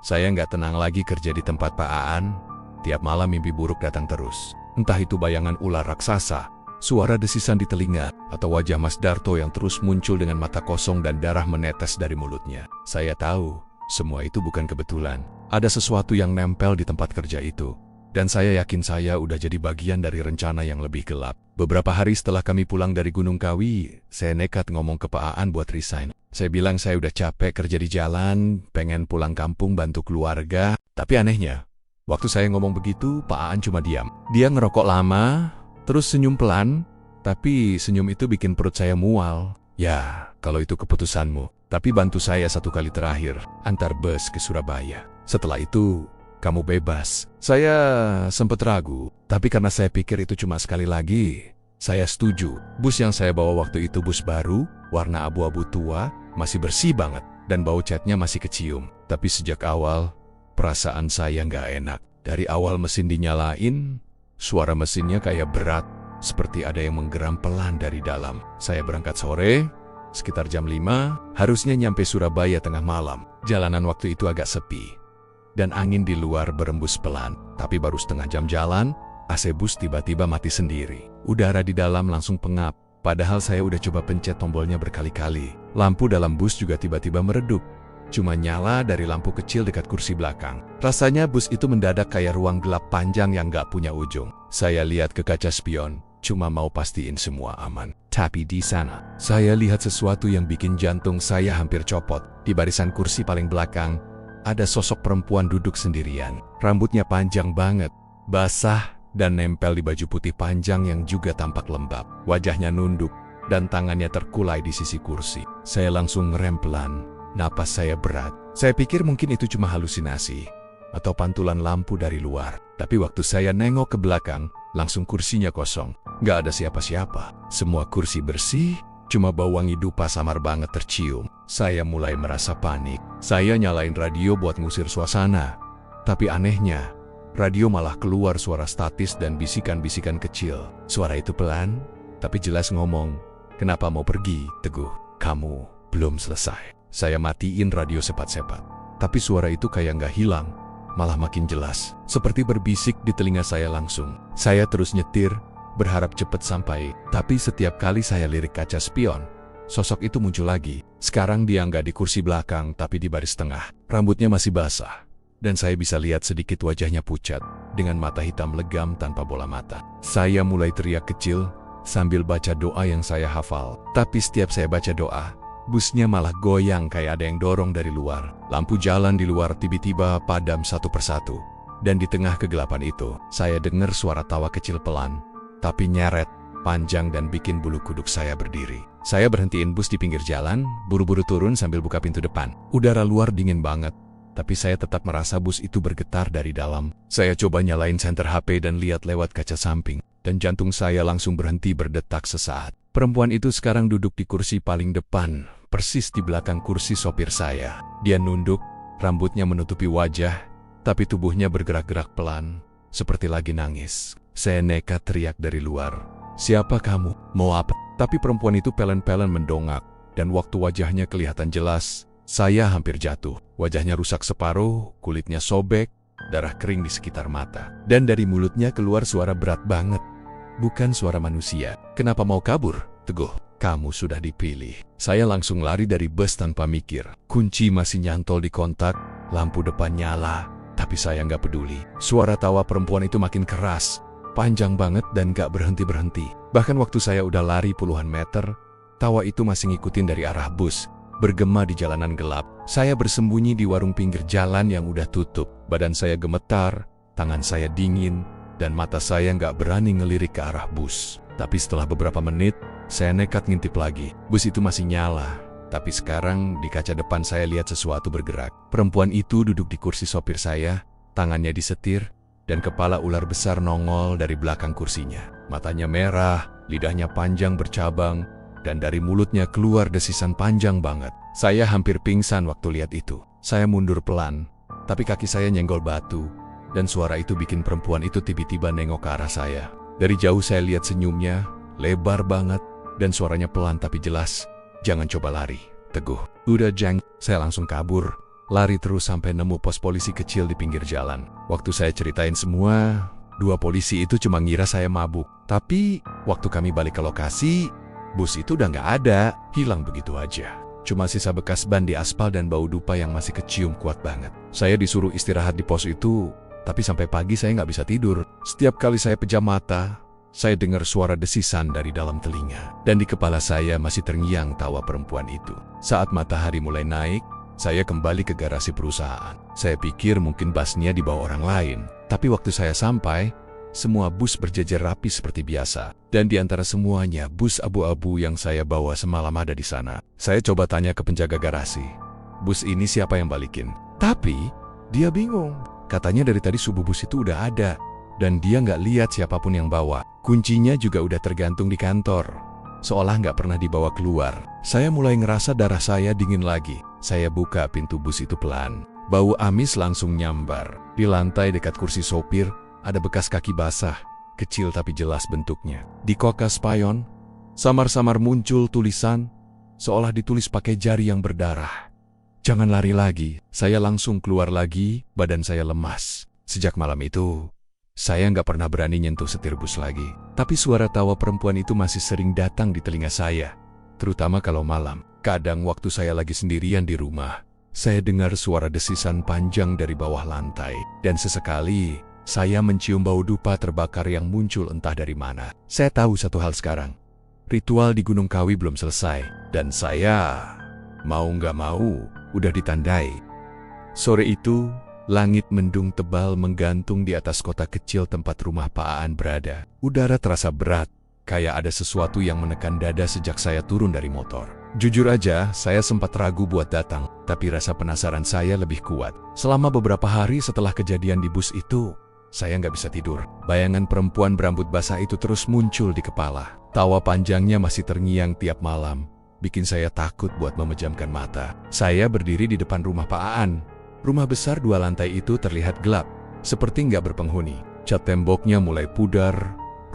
saya nggak tenang lagi kerja di tempat Pak Aan. Tiap malam mimpi buruk datang terus. Entah itu bayangan ular raksasa, suara desisan di telinga, atau wajah Mas Darto yang terus muncul dengan mata kosong dan darah menetes dari mulutnya. Saya tahu, semua itu bukan kebetulan. Ada sesuatu yang nempel di tempat kerja itu. Dan saya yakin saya udah jadi bagian dari rencana yang lebih gelap. Beberapa hari setelah kami pulang dari Gunung Kawi, saya nekat ngomong ke Pak Aan buat resign. Saya bilang saya udah capek kerja di jalan, pengen pulang kampung bantu keluarga. Tapi anehnya, waktu saya ngomong begitu, Pak Aan cuma diam. Dia ngerokok lama, terus senyum pelan, tapi senyum itu bikin perut saya mual. Ya, kalau itu keputusanmu. Tapi bantu saya 1 kali terakhir, antar bus ke Surabaya. Setelah itu, kamu bebas. Saya sempat ragu, tapi karena saya pikir itu cuma sekali lagi, saya setuju. Bus yang saya bawa waktu itu bus baru, warna abu-abu tua, masih bersih banget. dan bau catnya masih kecium. Tapi sejak awal, perasaan saya nggak enak. Dari awal mesin dinyalain, suara mesinnya kayak berat, seperti ada yang menggeram pelan dari dalam. Saya berangkat sore, sekitar jam 5, harusnya nyampe Surabaya tengah malam. Jalanan waktu itu agak sepi, dan angin di luar berembus pelan. Tapi baru setengah jam jalan, AC bus tiba-tiba mati sendiri. Udara di dalam langsung pengap, padahal saya udah coba pencet tombolnya berkali-kali. Lampu dalam bus juga tiba-tiba meredup, cuma nyala dari lampu kecil dekat kursi belakang. Rasanya bus itu mendadak kayak ruang gelap panjang yang gak punya ujung. Saya lihat ke kaca spion, cuma mau pastiin semua aman. Tapi di sana, saya lihat sesuatu yang bikin jantung saya hampir copot. Di barisan kursi paling belakang, ada sosok perempuan duduk sendirian. Rambutnya panjang banget, basah, dan nempel di baju putih panjang yang juga tampak lembab. Wajahnya nunduk, dan tangannya terkulai di sisi kursi. Saya langsung ngerem pelan, napas saya berat. Saya pikir mungkin itu cuma halusinasi, atau pantulan lampu dari luar. Tapi waktu saya nengok ke belakang, langsung kursinya kosong. Gak ada siapa-siapa. Semua kursi bersih, cuma bau wangi dupa samar banget tercium. Saya mulai merasa panik. Saya nyalain radio buat ngusir suasana. Tapi anehnya, radio malah keluar suara statis dan bisikan-bisikan kecil. Suara itu pelan, tapi jelas ngomong, "Kenapa mau pergi, Teguh? Kamu belum selesai." Saya matiin radio sepat-sepat. Tapi suara itu kayak nggak hilang, malah makin jelas. Seperti berbisik di telinga saya langsung. Saya terus nyetir, berharap cepat sampai. Tapi setiap kali saya lirik kaca spion, sosok itu muncul lagi. Sekarang dia nggak di kursi belakang, tapi di baris tengah. Rambutnya masih basah, dan saya bisa lihat sedikit wajahnya pucat, dengan mata hitam legam tanpa bola mata. Saya mulai teriak kecil, sambil baca doa yang saya hafal. Tapi setiap saya baca doa, busnya malah goyang kayak ada yang dorong dari luar. Lampu jalan di luar tiba-tiba padam satu persatu. Dan di tengah kegelapan itu, saya dengar suara tawa kecil pelan, tapi nyeret, panjang dan bikin bulu kuduk saya berdiri. Saya berhentiin bus di pinggir jalan, buru-buru turun sambil buka pintu depan. Udara luar dingin banget, tapi saya tetap merasa bus itu bergetar dari dalam. Saya coba nyalain senter HP dan lihat lewat kaca samping, dan jantung saya langsung berhenti berdetak sesaat. Perempuan itu sekarang duduk di kursi paling depan, persis di belakang kursi sopir saya. Dia nunduk, rambutnya menutupi wajah, tapi tubuhnya bergerak-gerak pelan, seperti lagi nangis. Saya nekat teriak dari luar, "Siapa kamu? Mau apa?" Tapi perempuan itu pelen-pelen mendongak, dan waktu wajahnya kelihatan jelas, saya hampir jatuh. Wajahnya rusak separuh, kulitnya sobek, darah kering di sekitar mata. Dan dari mulutnya keluar suara berat banget. Bukan suara manusia. "Kenapa mau kabur, Teguh? Kamu sudah dipilih." Saya langsung lari dari bus tanpa mikir. Kunci masih nyantol di kontak, lampu depan nyala, tapi saya nggak peduli. Suara tawa perempuan itu makin keras, panjang banget dan nggak berhenti-berhenti. Bahkan waktu saya udah lari puluhan meter, tawa itu masih ngikutin dari arah bus, bergema di jalanan gelap. Saya bersembunyi di warung pinggir jalan yang udah tutup. Badan saya gemetar, tangan saya dingin, dan mata saya nggak berani ngelirik ke arah bus. Tapi setelah beberapa menit, saya nekat ngintip lagi. Bus itu masih nyala, tapi sekarang di kaca depan saya lihat sesuatu bergerak. Perempuan itu duduk di kursi sopir saya, tangannya disetir, dan kepala ular besar nongol dari belakang kursinya. Matanya merah, lidahnya panjang bercabang, dan dari mulutnya keluar desisan panjang banget. Saya hampir pingsan waktu lihat itu. Saya mundur pelan, tapi kaki saya nyenggol batu, dan suara itu bikin perempuan itu tiba-tiba nengok ke arah saya. Dari jauh saya lihat senyumnya, lebar banget, dan suaranya pelan tapi jelas, "Jangan coba lari, Teguh." "Udah Jang." Saya langsung kabur, lari terus sampai nemu pos polisi kecil di pinggir jalan. Waktu saya ceritain semua, dua polisi itu cuma ngira saya mabuk. Tapi waktu kami balik ke lokasi, bus itu udah nggak ada, hilang begitu aja. Cuma sisa bekas ban di aspal dan bau dupa yang masih kecium kuat banget. Saya disuruh istirahat di pos itu, tapi sampai pagi saya nggak bisa tidur. Setiap kali saya pejam mata, saya dengar suara desisan dari dalam telinga. Dan di kepala saya masih terngiang tawa perempuan itu. Saat matahari mulai naik, saya kembali ke garasi perusahaan. Saya pikir mungkin busnya dibawa orang lain. Tapi waktu saya sampai, semua bus berjejer rapi seperti biasa. Dan di antara semuanya, bus abu-abu yang saya bawa semalam ada di sana. Saya coba tanya ke penjaga garasi, "Bus ini siapa yang balikin?" Tapi dia bingung. Katanya dari tadi subuh bus itu udah ada, dan dia nggak lihat siapapun yang bawa. Kuncinya juga udah tergantung di kantor, seolah nggak pernah dibawa keluar. Saya mulai ngerasa darah saya dingin lagi. Saya buka pintu bus itu pelan. Bau amis langsung nyambar. Di lantai dekat kursi sopir, ada bekas kaki basah, kecil tapi jelas bentuknya. Di koka spion, samar-samar muncul tulisan, seolah ditulis pakai jari yang berdarah. Jangan lari lagi. Saya langsung keluar lagi, badan saya lemas. Sejak malam itu, saya nggak pernah berani nyentuh setir bus lagi. Tapi suara tawa perempuan itu masih sering datang di telinga saya, terutama kalau malam. Kadang waktu saya lagi sendirian di rumah, saya dengar suara desisan panjang dari bawah lantai. Dan sesekali, saya mencium bau dupa terbakar yang muncul entah dari mana. Saya tahu satu hal sekarang. Ritual di Gunung Kawi belum selesai. Dan saya, mau nggak mau, udah ditandai. Sore itu, langit mendung tebal menggantung di atas kota kecil tempat rumah Pak Aan berada. Udara terasa berat, kayak ada sesuatu yang menekan dada sejak saya turun dari motor. Jujur aja, saya sempat ragu buat datang, tapi rasa penasaran saya lebih kuat. Selama beberapa hari setelah kejadian di bus itu, saya nggak bisa tidur. Bayangan perempuan berambut basah itu terus muncul di kepala. Tawa panjangnya masih terngiang tiap malam, bikin saya takut buat memejamkan mata. Saya berdiri di depan rumah Pak Aan. Rumah besar 2 lantai itu terlihat gelap, seperti nggak berpenghuni. Cat temboknya mulai pudar,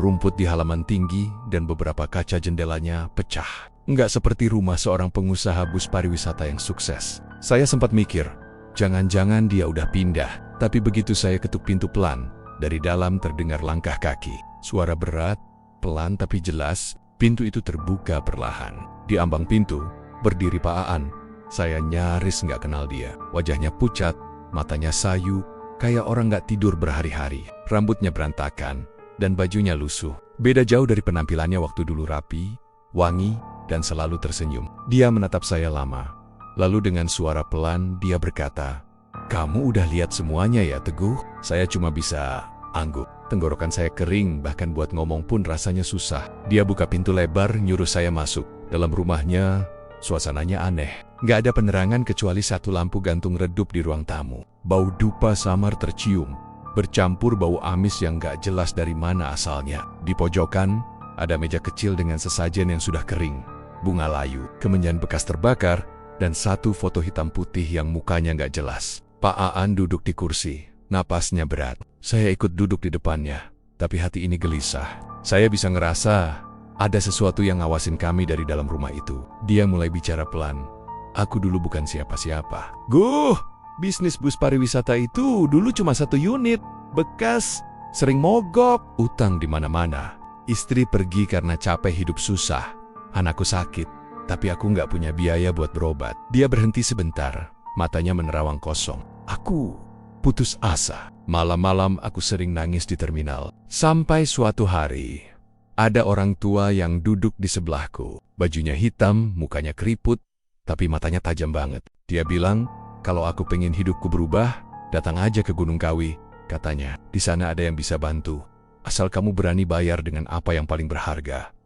rumput di halaman tinggi, dan beberapa kaca jendelanya pecah. Nggak seperti rumah seorang pengusaha bus pariwisata yang sukses. Saya sempat mikir, jangan-jangan dia udah pindah. Tapi begitu saya ketuk pintu pelan, dari dalam terdengar langkah kaki. Suara berat, pelan tapi jelas, pintu itu terbuka perlahan. Di ambang pintu, berdiri Pak Aan. Saya nyaris nggak kenal dia. Wajahnya pucat, matanya sayu, kayak orang nggak tidur berhari-hari. Rambutnya berantakan, dan bajunya lusuh. Beda jauh dari penampilannya waktu dulu rapi, wangi, dan selalu tersenyum. Dia menatap saya lama. Lalu dengan suara pelan, dia berkata, "Kamu udah lihat semuanya ya, Teguh?" Saya cuma bisa angguk. Tenggorokan saya kering, bahkan buat ngomong pun rasanya susah. Dia buka pintu lebar, nyuruh saya masuk. Dalam rumahnya, suasananya aneh. Nggak ada penerangan kecuali satu lampu gantung redup di ruang tamu. Bau dupa samar tercium, bercampur bau amis yang nggak jelas dari mana asalnya. Di pojokan, ada meja kecil dengan sesajen yang sudah kering, bunga layu, kemenyan bekas terbakar, dan satu foto hitam putih yang mukanya nggak jelas. Pak Aan duduk di kursi, napasnya berat. Saya ikut duduk di depannya, tapi hati ini gelisah. Saya bisa ngerasa ada sesuatu yang ngawasin kami dari dalam rumah itu. Dia mulai bicara pelan. "Aku dulu bukan siapa-siapa. Guh, bisnis bus pariwisata itu dulu cuma 1 unit, bekas, sering mogok, utang di mana-mana. Istri pergi karena capek hidup susah. Anakku sakit, tapi aku nggak punya biaya buat berobat." Dia berhenti sebentar, matanya menerawang kosong. Aku putus asa. Malam-malam aku sering nangis di terminal. Sampai suatu hari, ada orang tua yang duduk di sebelahku. Bajunya hitam, mukanya keriput, tapi matanya tajam banget. Dia bilang, "Kalau aku pengen hidupku berubah, datang aja ke Gunung Kawi," katanya. "Di sana ada yang bisa bantu. Asal kamu berani bayar dengan apa yang paling berharga."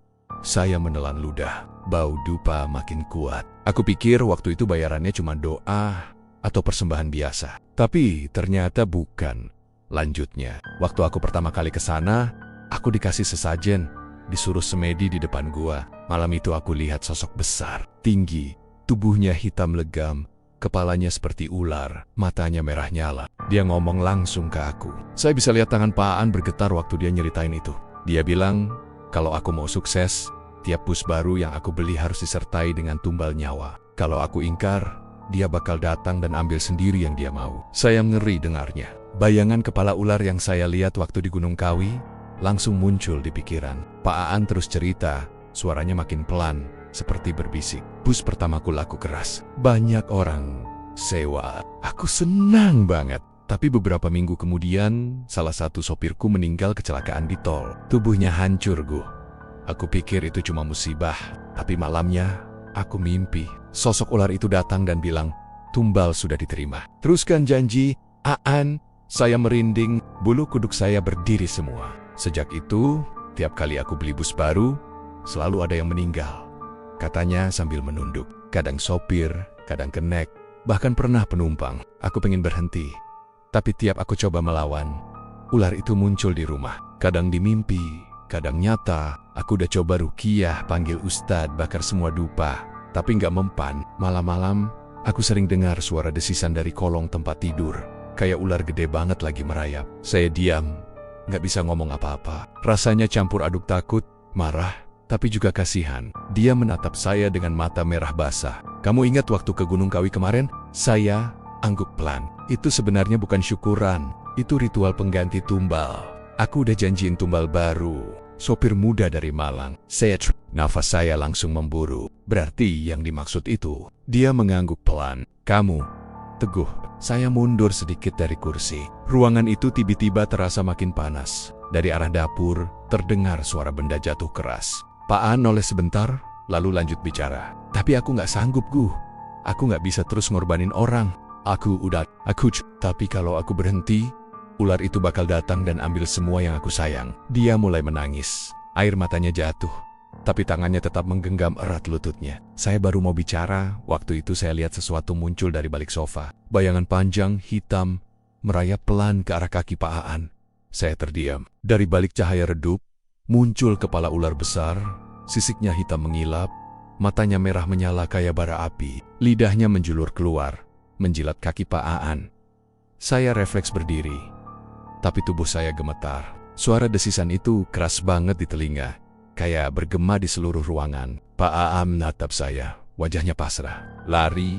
Saya menelan ludah. Bau dupa makin kuat. Aku pikir waktu itu bayarannya cuma doa atau persembahan biasa. Tapi ternyata bukan. Lanjutnya, waktu aku pertama kali ke sana, aku dikasih sesajen, disuruh semedi di depan gua. Malam itu aku lihat sosok besar, tinggi, tubuhnya hitam legam, kepalanya seperti ular, matanya merah nyala. Dia ngomong langsung ke aku. Saya bisa lihat tangan Pak Aan bergetar waktu dia nyeritain itu. Dia bilang, kalau aku mau sukses, tiap bus baru yang aku beli harus disertai dengan tumbal nyawa. Kalau aku ingkar, dia bakal datang dan ambil sendiri yang dia mau. Saya ngeri dengarnya. Bayangan kepala ular yang saya lihat waktu di Gunung Kawi langsung muncul di pikiran. Pak Aan terus cerita, suaranya makin pelan, seperti berbisik. "Bus pertamaku laku keras. Banyak orang sewa. Aku senang banget. Tapi beberapa minggu kemudian, salah satu sopirku meninggal kecelakaan di tol. Tubuhnya hancur, Gu. Aku pikir itu cuma musibah, tapi malamnya aku mimpi. Sosok ular itu datang dan bilang, tumbal sudah diterima. Teruskan janji, Aan." Saya merinding, bulu kuduk saya berdiri semua. Sejak itu, tiap kali aku beli bus baru, selalu ada yang meninggal. Katanya sambil menunduk. Kadang sopir, kadang kenek, bahkan pernah penumpang. Aku pengen berhenti. Tapi tiap aku coba melawan, ular itu muncul di rumah. Kadang di mimpi, kadang nyata. Aku udah coba ruqyah, panggil ustadz, bakar semua dupa. Tapi nggak mempan. Malam-malam, Aku sering dengar suara desisan dari kolong tempat tidur. Kayak ular gede banget lagi merayap. Saya diam, nggak bisa ngomong apa-apa. Rasanya campur aduk takut, marah, tapi juga kasihan. Dia menatap saya dengan mata merah basah. Kamu ingat waktu ke Gunung Kawi kemarin? Saya angguk pelan. Itu sebenarnya bukan syukuran. Itu ritual pengganti tumbal. Aku udah janjiin tumbal baru. Sopir muda dari Malang. Nafas saya langsung memburu. Berarti yang dimaksud itu. Dia mengangguk pelan. Kamu, teguh. Saya mundur sedikit dari kursi. Ruangan itu tiba-tiba terasa makin panas. Dari arah dapur, terdengar suara benda jatuh keras. Pak An noleh sebentar, lalu lanjut bicara. Tapi aku nggak sanggup, Gu. Aku nggak bisa terus ngorbanin orang. Tapi kalau aku berhenti, ular itu bakal datang dan ambil semua yang aku sayang. Dia mulai menangis. Air matanya jatuh, tapi tangannya tetap menggenggam erat lututnya. Saya baru mau bicara, waktu itu saya lihat sesuatu muncul dari balik sofa. Bayangan panjang, hitam, merayap pelan ke arah kaki Pak Aan. Saya terdiam. Dari balik cahaya redup, muncul kepala ular besar, sisiknya hitam mengilap, matanya merah menyala kayak bara api, lidahnya menjulur keluar, menjilat kaki Pak Aan. Saya refleks berdiri, tapi tubuh saya gemetar. Suara desisan itu keras banget di telinga, kayak bergema di seluruh ruangan. Pak Aan menatap saya, wajahnya pasrah. Lari,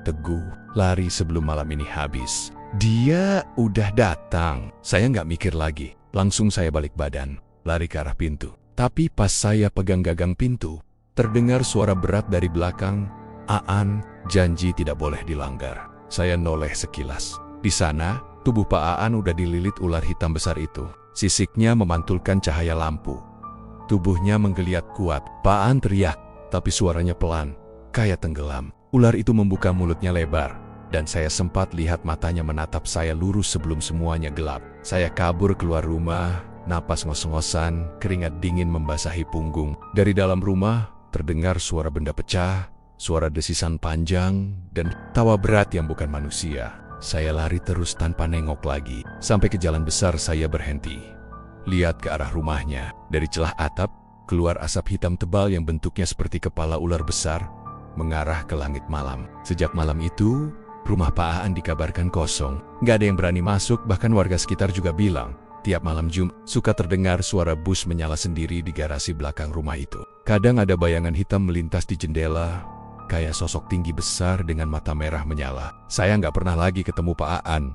teguh, lari sebelum malam ini habis. Dia udah datang. Saya nggak mikir lagi, langsung saya balik badan, lari ke arah pintu. Tapi pas saya pegang gagang pintu, terdengar suara berat dari belakang. Aan, janji tidak boleh dilanggar. Saya noleh sekilas. Di sana, tubuh Pak Aan udah dililit ular hitam besar itu. Sisiknya memantulkan cahaya lampu. Tubuhnya menggeliat kuat. Pak Aan teriak, tapi suaranya pelan, kayak tenggelam. Ular itu membuka mulutnya lebar, dan saya sempat lihat matanya menatap saya lurus sebelum semuanya gelap. Saya kabur keluar rumah, napas ngos-ngosan, keringat dingin membasahi punggung. Dari dalam rumah, terdengar suara benda pecah, suara desisan panjang, dan tawa berat yang bukan manusia. Saya lari terus tanpa nengok lagi. Sampai ke jalan besar saya berhenti. Lihat ke arah rumahnya. Dari celah atap, keluar asap hitam tebal yang bentuknya seperti kepala ular besar, mengarah ke langit malam. Sejak malam itu, rumah Pak Aan dikabarkan kosong. Nggak ada yang berani masuk, bahkan warga sekitar juga bilang, tiap malam Jumat suka terdengar suara bus menyala sendiri di garasi belakang rumah itu. Kadang ada bayangan hitam melintas di jendela, kayak sosok tinggi besar dengan mata merah menyala. Saya nggak pernah lagi ketemu Pak Aan,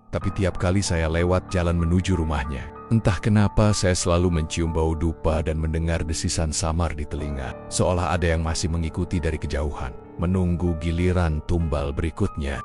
tapi tiap kali saya lewat jalan menuju rumahnya, entah kenapa saya selalu mencium bau dupa dan mendengar desisan samar di telinga, seolah ada yang masih mengikuti dari kejauhan, menunggu giliran tumbal berikutnya.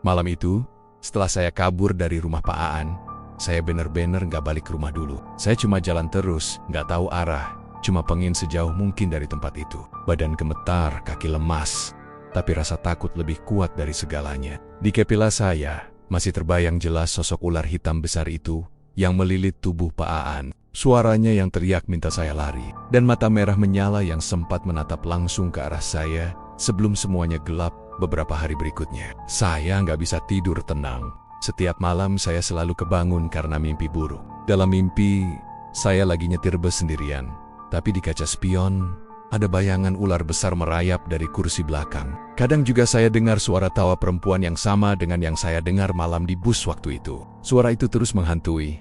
Malam itu, setelah saya kabur dari rumah Pak Aan, saya bener-bener nggak balik ke rumah dulu. Saya cuma jalan terus, nggak tahu arah. Cuma pengen sejauh mungkin dari tempat itu. Badan gemetar, kaki lemas, tapi rasa takut lebih kuat dari segalanya. Di kepala saya, masih terbayang jelas sosok ular hitam besar itu yang melilit tubuh Pak Aan. Suaranya yang teriak minta saya lari, dan mata merah menyala yang sempat menatap langsung ke arah saya sebelum semuanya gelap beberapa hari berikutnya. Saya nggak bisa tidur tenang. Setiap malam saya selalu kebangun karena mimpi buruk. Dalam mimpi, saya lagi nyetir bus sendirian. Tapi di kaca spion, ada bayangan ular besar merayap dari kursi belakang. Kadang juga saya dengar suara tawa perempuan yang sama dengan yang saya dengar malam di bus waktu itu. Suara itu terus menghantui,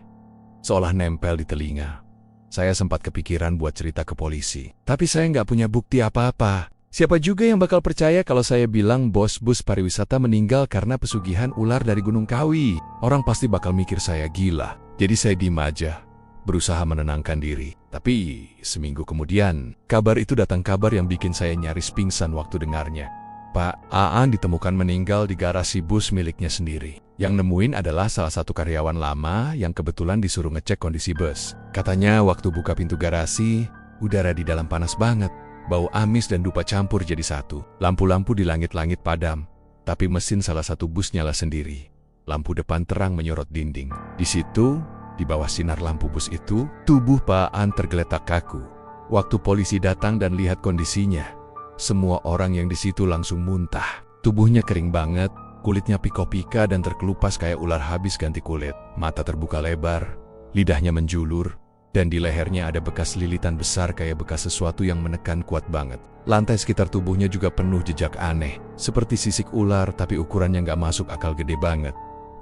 seolah nempel di telinga. Saya sempat kepikiran buat cerita ke polisi. Tapi saya nggak punya bukti apa-apa. Siapa juga yang bakal percaya kalau saya bilang bos bus pariwisata meninggal karena pesugihan ular dari Gunung Kawi? Orang pasti bakal mikir saya gila. Jadi saya diem aja, berusaha menenangkan diri. Tapi seminggu kemudian, kabar itu datang, kabar yang bikin saya nyaris pingsan waktu dengarnya. Pak Aan ditemukan meninggal di garasi bus miliknya sendiri. Yang nemuin adalah salah satu karyawan lama yang kebetulan disuruh ngecek kondisi bus. Katanya waktu buka pintu garasi, udara di dalam panas banget. Bau amis dan dupa campur jadi satu. Lampu-lampu di langit-langit padam, tapi mesin salah satu bus nyala sendiri. Lampu depan terang menyorot dinding. Di situ, di bawah sinar lampu bus itu, tubuh Pak Aan tergeletak kaku. Waktu polisi datang dan lihat kondisinya, semua orang yang di situ langsung muntah. Tubuhnya kering banget, kulitnya piko-pika dan terkelupas kayak ular habis ganti kulit. Mata terbuka lebar, lidahnya menjulur, dan di lehernya ada bekas lilitan besar kayak bekas sesuatu yang menekan kuat banget. Lantai sekitar tubuhnya juga penuh jejak aneh, seperti sisik ular tapi ukurannya nggak masuk akal, gede banget.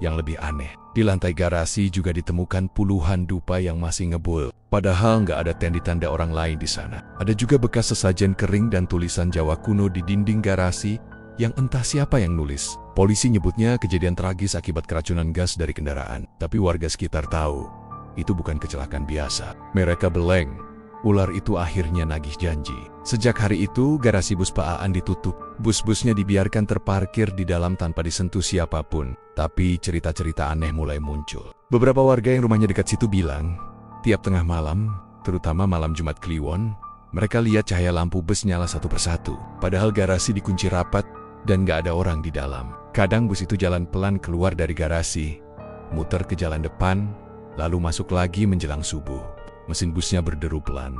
Yang lebih aneh, di lantai garasi juga ditemukan puluhan dupa yang masih ngebul. Padahal nggak ada tanda orang lain di sana. Ada juga bekas sesajen kering dan tulisan Jawa kuno di dinding garasi yang entah siapa yang nulis. Polisi nyebutnya kejadian tragis akibat keracunan gas dari kendaraan. Tapi warga sekitar tahu, itu bukan kecelakaan biasa. Mereka beleng. Ular itu akhirnya nagih janji. Sejak hari itu, garasi bus Pak Aan ditutup. Bus-busnya dibiarkan terparkir di dalam tanpa disentuh siapapun. Tapi cerita-cerita aneh mulai muncul. Beberapa warga yang rumahnya dekat situ bilang, tiap tengah malam, terutama malam Jumat Kliwon, mereka lihat cahaya lampu bus nyala satu persatu. Padahal garasi dikunci rapat dan gak ada orang di dalam. Kadang bus itu jalan pelan keluar dari garasi, muter ke jalan depan, lalu masuk lagi menjelang subuh. Mesin busnya berderu pelan,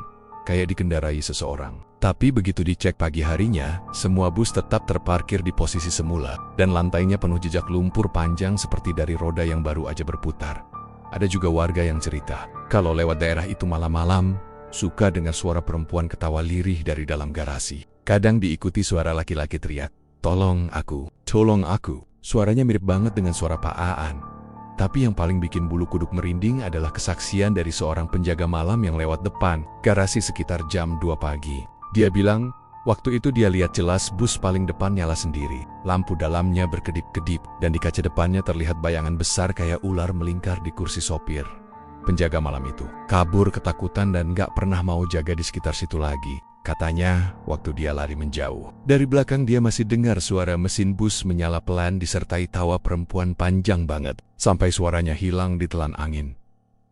kayak dikendarai seseorang. Tapi begitu dicek pagi harinya, semua bus tetap terparkir di posisi semula, dan lantainya penuh jejak lumpur panjang seperti dari roda yang baru aja berputar. Ada juga warga yang cerita, kalau lewat daerah itu malam-malam, suka dengar suara perempuan ketawa lirih dari dalam garasi. Kadang diikuti suara laki-laki teriak, "Tolong aku, tolong aku." Suaranya mirip banget dengan suara Pak Aan. Tapi yang paling bikin bulu kuduk merinding adalah kesaksian dari seorang penjaga malam yang lewat depan garasi sekitar jam 2 pagi. Dia bilang, waktu itu dia lihat jelas bus paling depan nyala sendiri. Lampu dalamnya berkedip-kedip dan di kaca depannya terlihat bayangan besar kayak ular melingkar di kursi sopir. Penjaga malam itu kabur ketakutan dan gak pernah mau jaga di sekitar situ lagi. Katanya, waktu dia lari menjauh, dari belakang dia masih dengar suara mesin bus menyala pelan disertai tawa perempuan panjang banget, sampai suaranya hilang ditelan angin.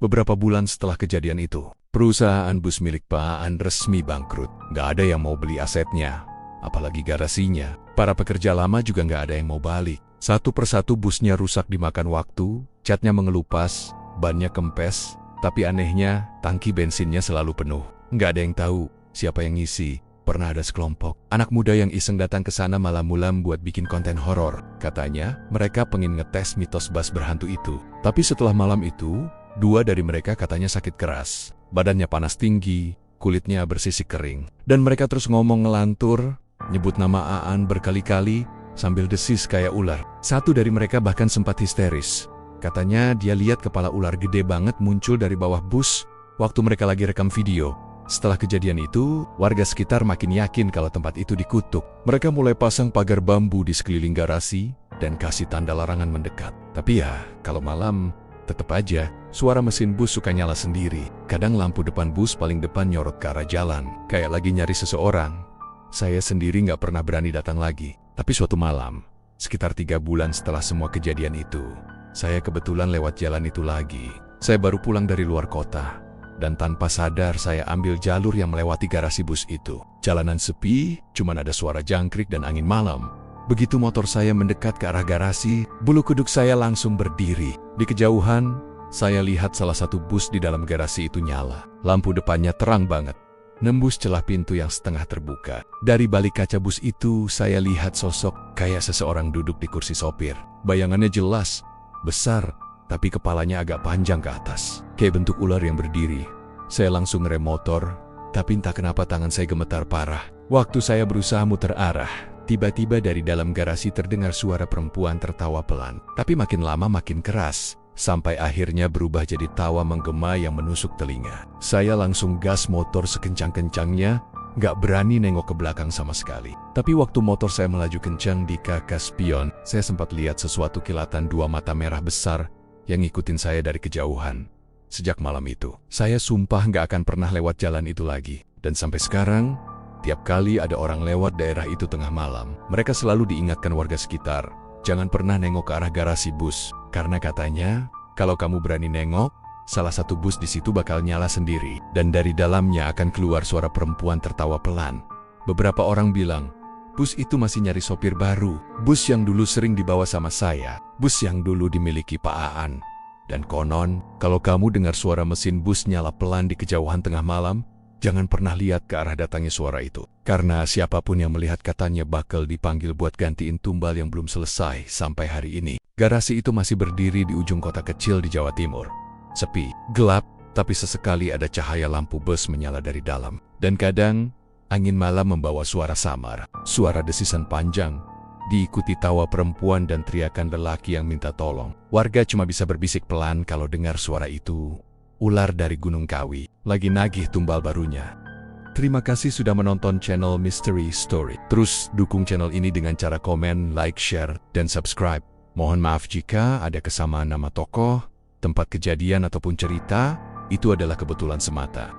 Beberapa bulan setelah kejadian itu, perusahaan bus milik Pak Aan resmi bangkrut. Gak ada yang mau beli asetnya, apalagi garasinya. Para pekerja lama juga gak ada yang mau balik. Satu persatu busnya rusak dimakan waktu, catnya mengelupas, bannya kempes, tapi anehnya, tangki bensinnya selalu penuh. Gak ada yang tahu siapa yang ngisi. Pernah ada sekelompok anak muda yang iseng datang ke sana malam-malam buat bikin konten horor. Katanya, mereka pengen ngetes mitos bus berhantu itu. Tapi setelah malam itu, 2 dari mereka katanya sakit keras. Badannya panas tinggi, kulitnya bersisik kering. Dan mereka terus ngomong ngelantur, nyebut nama Aan berkali-kali, sambil desis kayak ular. Satu dari mereka bahkan sempat histeris. Katanya dia lihat kepala ular gede banget muncul dari bawah bus waktu mereka lagi rekam video. Setelah kejadian itu, warga sekitar makin yakin kalau tempat itu dikutuk. Mereka mulai pasang pagar bambu di sekeliling garasi dan kasih tanda larangan mendekat. Tapi ya, kalau malam, tetap aja suara mesin bus suka nyala sendiri. Kadang lampu depan bus paling depan nyorot ke arah jalan, kayak lagi nyari seseorang. Saya sendiri nggak pernah berani datang lagi. Tapi suatu malam, sekitar 3 bulan setelah semua kejadian itu, saya kebetulan lewat jalan itu lagi. Saya baru pulang dari luar kota. Dan tanpa sadar saya ambil jalur yang melewati garasi bus itu. Jalanan sepi, cuman ada suara jangkrik dan angin malam. Begitu motor saya mendekat ke arah garasi, bulu kuduk saya langsung berdiri. Di kejauhan, saya lihat salah satu bus di dalam garasi itu nyala. Lampu depannya terang banget, nembus celah pintu yang setengah terbuka. Dari balik kaca bus itu, saya lihat sosok kayak seseorang duduk di kursi sopir. Bayangannya jelas, besar, tapi kepalanya agak panjang ke atas, kayak bentuk ular yang berdiri. Saya langsung ngerem motor, tapi entah kenapa tangan saya gemetar parah. Waktu saya berusaha muter arah, tiba-tiba dari dalam garasi terdengar suara perempuan tertawa pelan. Tapi makin lama makin keras, sampai akhirnya berubah jadi tawa menggema yang menusuk telinga. Saya langsung gas motor sekencang-kencangnya, gak berani nengok ke belakang sama sekali. Tapi waktu motor saya melaju kencang di kakak spion, saya sempat lihat sesuatu kilatan 2 mata merah besar yang ngikutin saya dari kejauhan. Sejak malam itu, saya sumpah gak akan pernah lewat jalan itu lagi. Dan sampai sekarang, tiap kali ada orang lewat daerah itu tengah malam, mereka selalu diingatkan warga sekitar, jangan pernah nengok ke arah garasi bus. Karena katanya, kalau kamu berani nengok, salah satu bus di situ bakal nyala sendiri. Dan dari dalamnya akan keluar suara perempuan tertawa pelan. Beberapa orang bilang, bus itu masih nyari sopir baru. Bus yang dulu sering dibawa sama saya. Bus yang dulu dimiliki Pak Aan. Dan konon, kalau kamu dengar suara mesin bus nyala pelan di kejauhan tengah malam, jangan pernah lihat ke arah datangnya suara itu. Karena siapapun yang melihat katanya bakal dipanggil buat gantiin tumbal yang belum selesai sampai hari ini. Garasi itu masih berdiri di ujung kota kecil di Jawa Timur. Sepi, gelap, tapi sesekali ada cahaya lampu bus menyala dari dalam. Dan kadang, angin malam membawa suara samar, suara desisan panjang, diikuti tawa perempuan dan teriakan lelaki yang minta tolong. Warga cuma bisa berbisik pelan kalau dengar suara itu. Ular dari Gunung Kawi, lagi nagih tumbal barunya. Terima kasih sudah menonton channel Mystery Story. Terus dukung channel ini dengan cara komen, like, share, dan subscribe. Mohon maaf jika ada kesamaan nama tokoh, tempat kejadian ataupun cerita, itu adalah kebetulan semata.